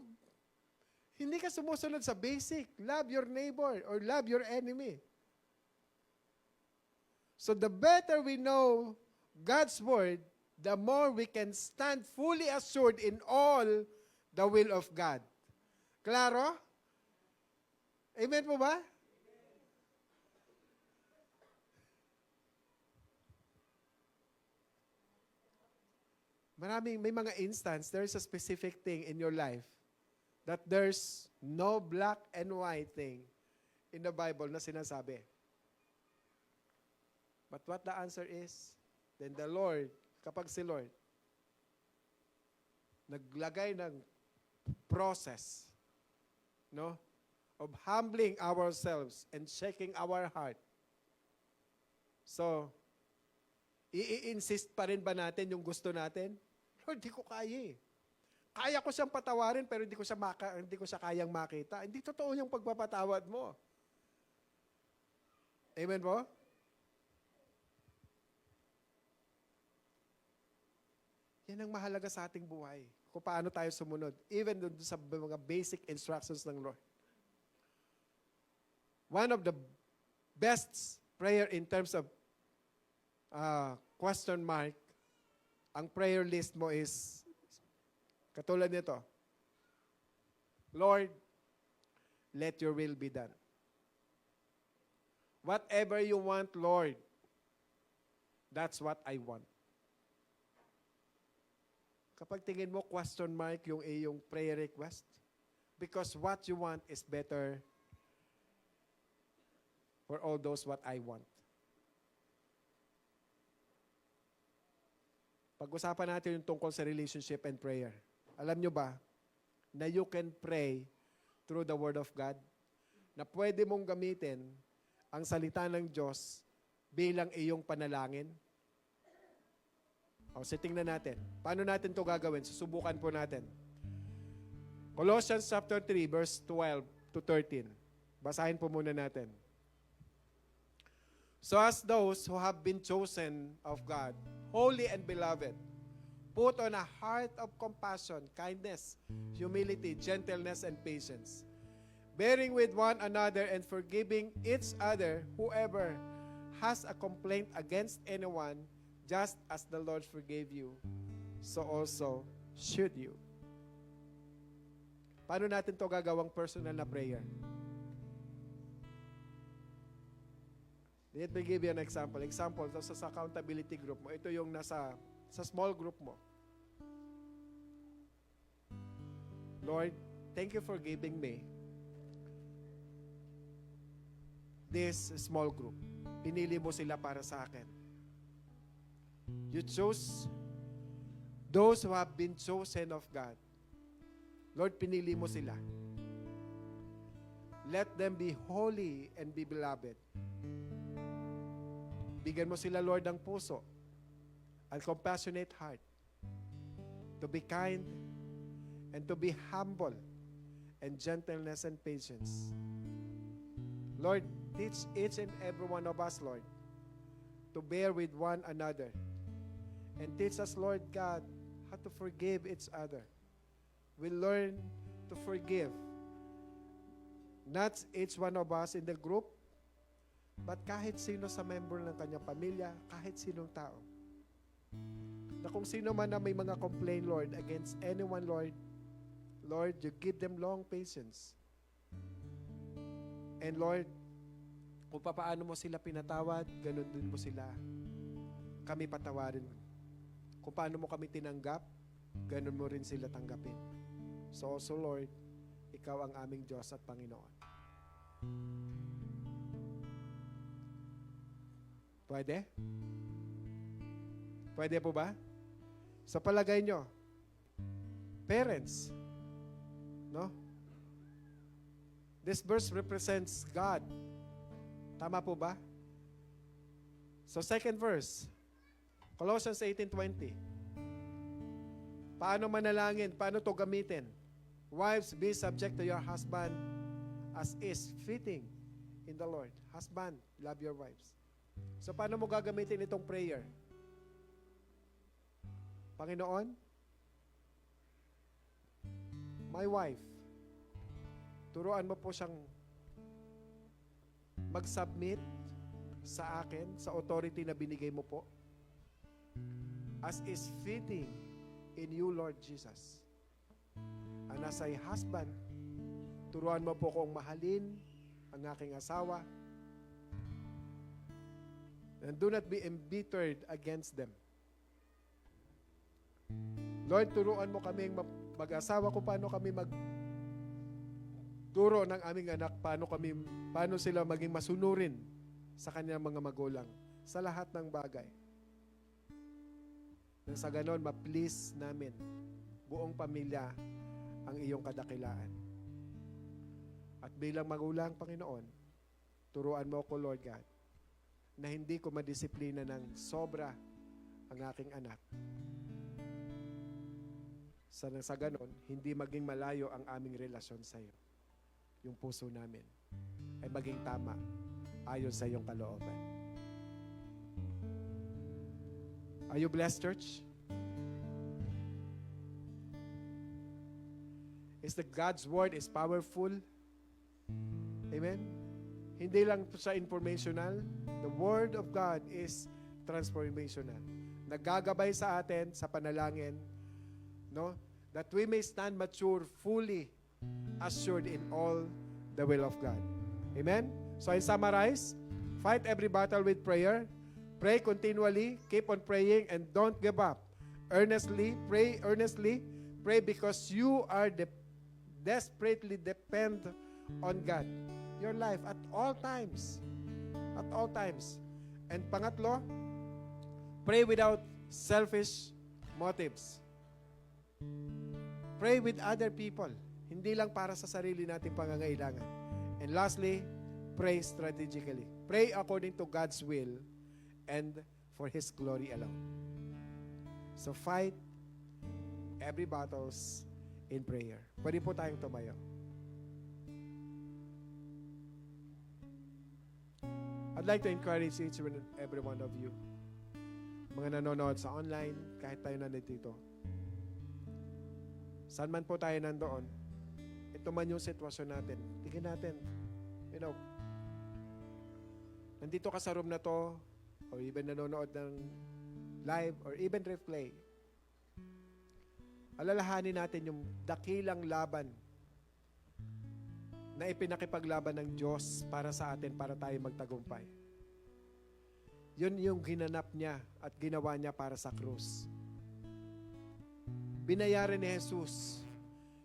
hindi ka sumusunod sa basic. Love your neighbor or love your enemy. So the better we know God's Word, the more we can stand fully assured in all the will of God. Klaro? Amen po ba? May mga instance, there's a specific thing in your life that there's no black and white thing in the Bible na sinasabi. But what the answer is, then the Lord, kapag si Lord, naglagay ng process, no, of humbling ourselves and checking our heart. So, i-insist pa rin ba natin yung gusto natin? Lord, di ko kaya eh. Kaya ko siyang patawarin pero hindi ko siya kayang makita. Hindi totoo yung pagpapatawad mo. Amen po? Yan ang mahalaga sa ating buhay. kung paano tayo sumunod. Even dun sa mga basic instructions ng Lord. One of the best prayer in terms of question mark, ang prayer list mo is katulad nito. Lord, let your will be done. Whatever you want, Lord, that's what I want. Kapag tingin mo question mark yung iyong prayer request, because what you want is better for all those what I want. Pag-usapan natin yung tungkol sa relationship and prayer. Alam nyo ba na you can pray through the Word of God? Na pwede mong gamitin ang salita ng Diyos bilang iyong panalangin? O, tingnan natin. Paano natin ito gagawin? Susubukan po natin. Colossians chapter 3, verse 12 to 13. Basahin po muna natin. So as those who have been chosen of God, holy and beloved, put on a heart of compassion, kindness, humility, gentleness, and patience, bearing with one another and forgiving each other, whoever has a complaint against anyone, just as the Lord forgave you, so also should you. Paano natin to gagawang personal na prayer? Let me give you an example. Example, sa accountability group mo. Ito yung sa small group mo. Lord, thank you for giving me this small group. Pinili mo sila para sa akin. You chose those who have been chosen of God. Lord, pinili mo sila. Let them be holy and be beloved. Bigyan mo sila, Lord, ng puso, a compassionate heart, to be kind, and to be humble, and gentleness and patience. Lord, teach each and every one of us, Lord, to bear with one another. And teach us, Lord God, how to forgive each other. We learn to forgive. Not each one of us in the group, but kahit sino sa member ng kanyang pamilya, kahit sinong tao. Na kung sino man na may mga complaint, Lord, against anyone, Lord, you give them long patience. And Lord, kung paano mo sila pinatawad, ganun din mo sila kami patawarin. Kung paano mo kami tinanggap, ganun mo rin sila tanggapin. So also, Lord, ikaw ang aming Diyos at Panginoon. Pwede? Pwede po ba? Sa palagay nyo, parents, no? This verse represents God. Tama po ba? So second verse, Colossians 18:20. Paano manalangin? Paano to gamitin? Wives, be subject to your husband as is fitting in the Lord. Husband, love your wives. So paano mo gagamitin itong prayer? Panginoon, my wife, turuan mo po siyang mag-submit sa akin, sa authority na binigay mo po, as is fitting in you, Lord Jesus. And as a husband, turuan mo po kong mahalin ang aking asawa, and do not be embittered against them. Lord, turuan mo kaming mag-asawa kung paano kami turo ng aming anak, paano sila maging masunurin sa kanilang mga magulang sa lahat ng bagay. Nang sa ganon, ma-please namin buong pamilya ang iyong kadakilaan. At bilang magulang, Panginoon, turuan mo ako, Lord God, na hindi ko madisiplina ng sobra ang aking anak. Sa ganon, hindi maging malayo ang aming relasyon sa iyo. Yung puso namin ay maging tama ayon sa iyong kalooban. Are you blessed, church? is that God's Word is powerful. Amen? Hindi lang sa informational. The Word of God is transformational. Nagagabay sa atin sa panalangin, no? That we may stand mature, fully assured in all the will of God. Amen? So I summarize, fight every battle with prayer. Pray continually, keep on praying, and don't give up. Earnestly, pray because you are desperately depend on God. Your life at all times. At all times. And pangatlo, pray without selfish motives. Pray with other people. Hindi lang para sa sarili nating pangangailangan. And lastly, pray strategically. Pray according to God's will and for His glory alone. So fight every battles in prayer. Pwede po tayong tumayo. I'd like to encourage each and every one of you, mga nanonood sa online, kahit tayo nandito. Saan man po tayo nandoon, ito man yung sitwasyon natin. Tingnan natin, nandito ka sa room na to, or even nanonood ng live, or even replay. Alalahanin natin yung dakilang laban na ipinakipaglaban ng Diyos para sa atin, para tayo magtagumpay. Yun yung ginanap niya at ginawa niya para sa krus. Binayaran ni Jesus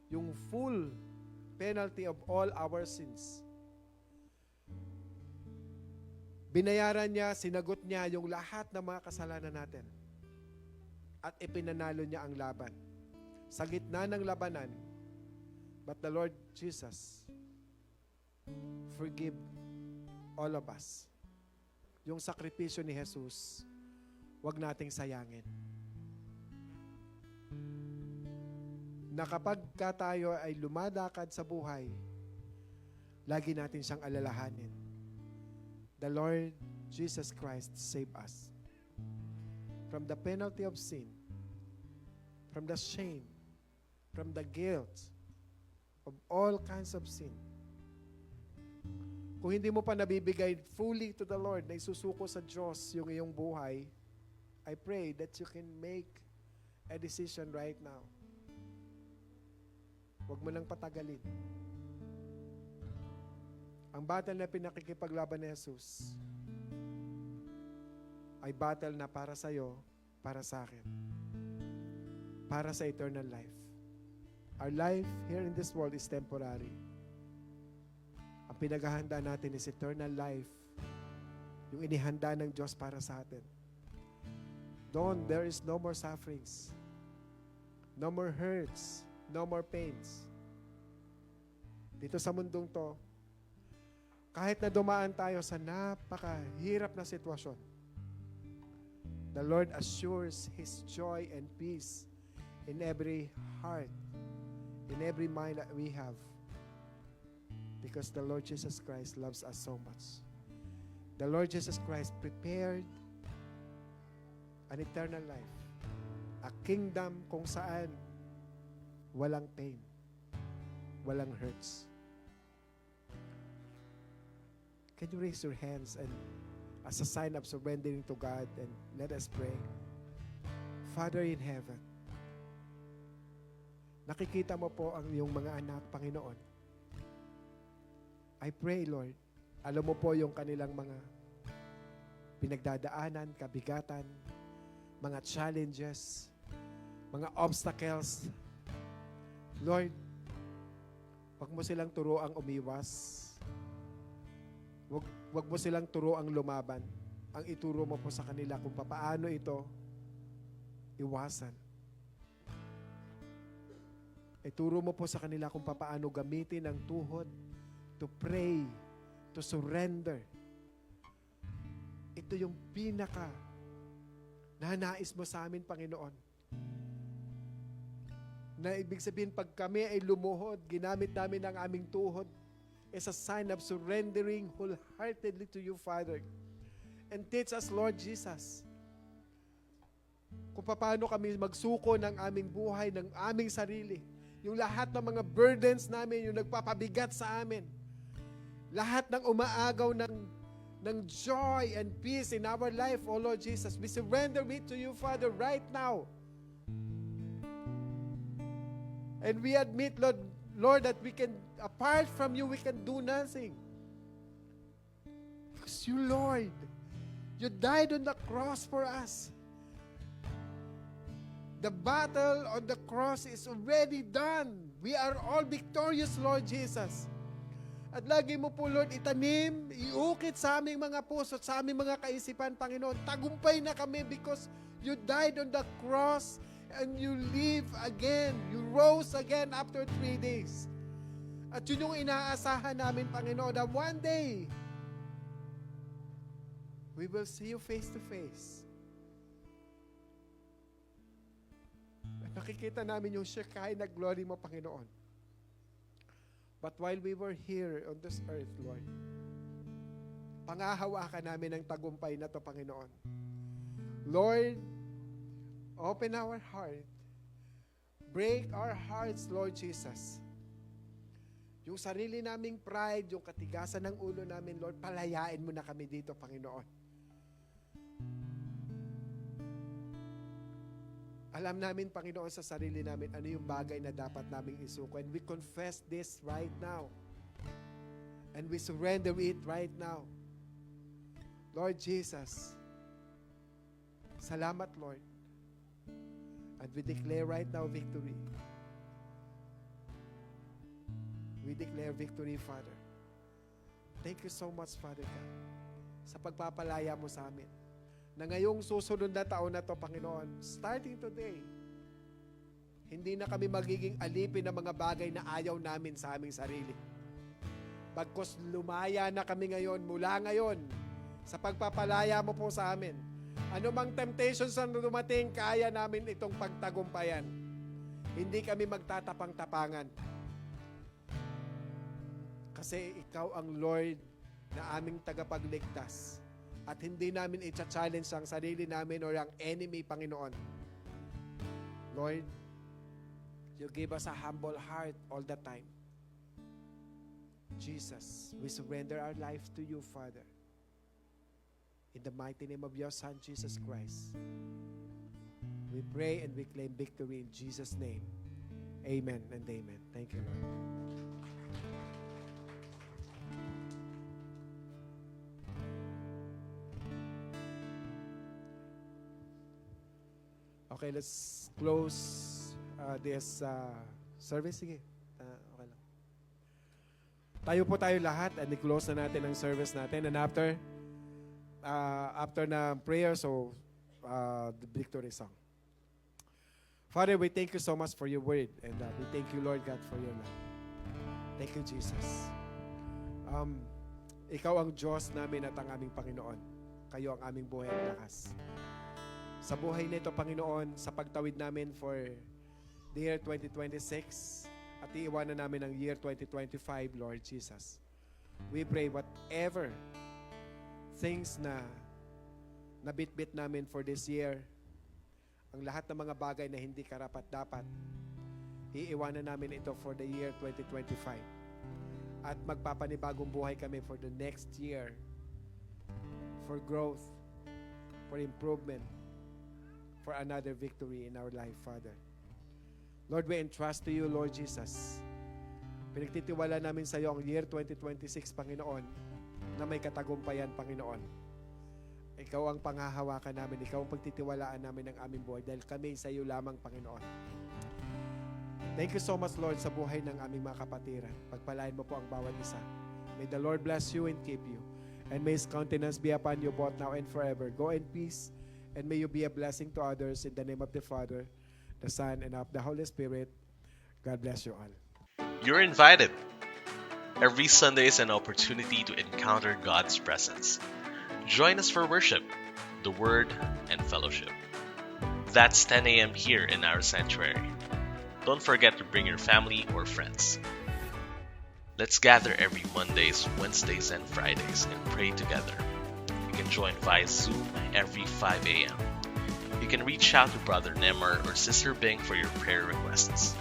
yung full penalty of all our sins. Binayaran niya, sinagot niya yung lahat ng mga kasalanan natin. At ipinanalo niya ang laban. Sa gitna ng labanan, but the Lord Jesus forgive all of us. Yung sakripisyo ni Jesus, wag nating sayangin. Na kapag tayo ay lumadakad sa buhay, lagi natin siyang alalahanin. The Lord Jesus Christ save us from the penalty of sin, from the shame, from the guilt of all kinds of sin. Kung hindi mo pa nabibigay fully to the Lord, na isusuko sa Diyos yung iyong buhay, I pray that you can make a decision right now. Huwag mo nang patagalin. Ang battle na pinakikipaglaban ni Jesus ay battle na para sa'yo, para sa akin. Para sa eternal life. Our life here in this world is temporary. Ang pinaghahanda natin is eternal life. Yung inihanda ng Diyos para sa atin. Doon, there is no more sufferings. No more hurts. No more pains. Dito sa mundong to, kahit na dumaan tayo sa napakahirap na sitwasyon, the Lord assures His joy and peace in every heart, in every mind that we have. Because the Lord Jesus Christ loves us so much. The Lord Jesus Christ prepared an eternal life. A kingdom kung saan walang pain, walang hurts. Can you raise your hands and as a sign of surrendering to God, and let us pray. Father in heaven, nakikita mo po ang iyong mga anak, Panginoon. I pray, Lord, alam mo po yung kanilang mga pinagdadaanan, kabigatan, mga challenges, mga obstacles. Lord, wag mo silang turuang umiwas. Wag mo silang turuang lumaban. Ang ituro mo po sa kanila kung paano ito iwasan. Ituro mo po sa kanila kung paano gamitin ang tuhod to pray, to surrender. Ito yung pinaka nanais mo sa amin, Panginoon. Na ibig sabihin, pag kami ay lumuhod, ginamit namin ang aming tuhod as a sign of surrendering wholeheartedly to you, Father. And teach us, Lord Jesus, kung paano kami magsuko ng aming buhay, ng aming sarili, yung lahat ng mga burdens namin, yung nagpapabigat sa amin, lahat ng umaagaw ng joy and peace in our life, O Lord Jesus, we surrender it to you, Father, right now. And we admit, Lord, that we can, apart from you, we can do nothing. Because you, Lord, you died on the cross for us. The battle on the cross is already done. We are all victorious, Lord Jesus. At lagi mo po, Lord, itanim, iukit sa aming mga puso at sa aming mga kaisipan, Panginoon. Tagumpay na kami because you died on the cross and you live again. You rose again after 3 days. At yun yung inaasahan namin, Panginoon, that one day, we will see you face to face. At nakikita namin yung Shekinah glory mo, Panginoon. But while we were here on this earth, Lord, pangahawakan namin ang tagumpay na to, Panginoon. Lord, open our heart. Break our hearts, Lord Jesus. Yung sarili naming pride, yung katigasan ng ulo namin, Lord, palayain mo na kami dito, Panginoon. Alam namin, Panginoon, sa sarili namin, ano yung bagay na dapat naming isuko. And we confess this right now. And we surrender it right now. Lord Jesus, salamat, Lord. And we declare right now victory. We declare victory, Father. Thank you so much, Father God, sa pagpapalaya mo sa amin. Na ngayong susunod na taon na to, Panginoon, starting today, hindi na kami magiging alipin ng mga bagay na ayaw namin sa aming sarili. Bagkus lumaya na kami ngayon, mula ngayon, sa pagpapalaya mo po sa amin. Ano mang temptations na dumating, kaya namin itong pagtagumpayan. Hindi kami magtatapang-tapangan. Kasi ikaw ang Lord na aming tagapagligtas. At hindi namin i-challenge ang sarili namin or ang enemy, Panginoon. Lord, you give us a humble heart all the time. Jesus, we surrender our life to you, Father. In the mighty name of your Son, Jesus Christ, we pray and we claim victory in Jesus' name. Amen and amen. Thank you, Lord. Okay, let's close this service. Sige, okay lang. Tayo po tayo lahat and i-close na natin ang service natin. And after na prayer, so the victory song. Father, we thank you so much for your word. And we thank you, Lord God, for your love. Thank you, Jesus. Ikaw ang Diyos namin at ang aming Panginoon. Kayo ang aming buhay at lakas. Sa buhay nito, Panginoon, sa pagtawid namin for the year 2026 at iiwanan namin ang year 2025, Lord Jesus. We pray whatever things na nabit-bit namin for this year, ang lahat ng mga bagay na hindi karapat-dapat, iiwanan namin ito for the year 2025. At magpapanibagong buhay kami for the next year, for growth, for improvement, for another victory in our life, Father. Lord, we entrust to you, Lord Jesus. Pinagtitiwala namin sa iyo ang year 2026, Panginoon, na may katagumpayan, Panginoon. Ikaw ang panghahawakan namin, ikaw ang pagtitiwalaan namin ng aming buhay dahil kami sa iyo lamang, Panginoon. Thank you so much, Lord, sa buhay ng aming mga kapatiran. Pagpalain mo po ang bawat isa. May the Lord bless you and keep you. And may His countenance be upon you both now and forever. Go in peace. And may you be a blessing to others in the name of the Father, the Son, and of the Holy Spirit. God bless you all. You're invited. Every Sunday is an opportunity to encounter God's presence. Join us for worship, the Word, and fellowship. That's 10 a.m. here in our sanctuary. Don't forget to bring your family or friends. Let's gather every Mondays, Wednesdays, and Fridays and pray together. You can join via Zoom every 5 a.m. You can reach out to Brother Nemar or Sister Bing for your prayer requests.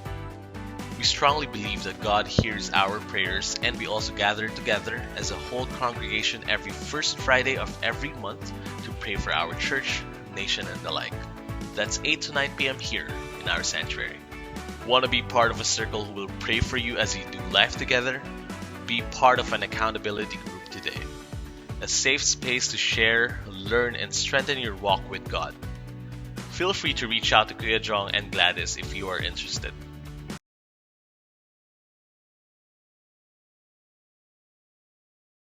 We strongly believe that God hears our prayers, and we also gather together as a whole congregation every first Friday of every month to pray for our church, nation, and the like. That's 8 to 9 p.m. here in our sanctuary. Want to be part of a circle who will pray for you as you do life together? Be part of an accountability group today. A safe space to share, learn, and strengthen your walk with God. Feel free to reach out to Kuya Jong and Gladys if you are interested.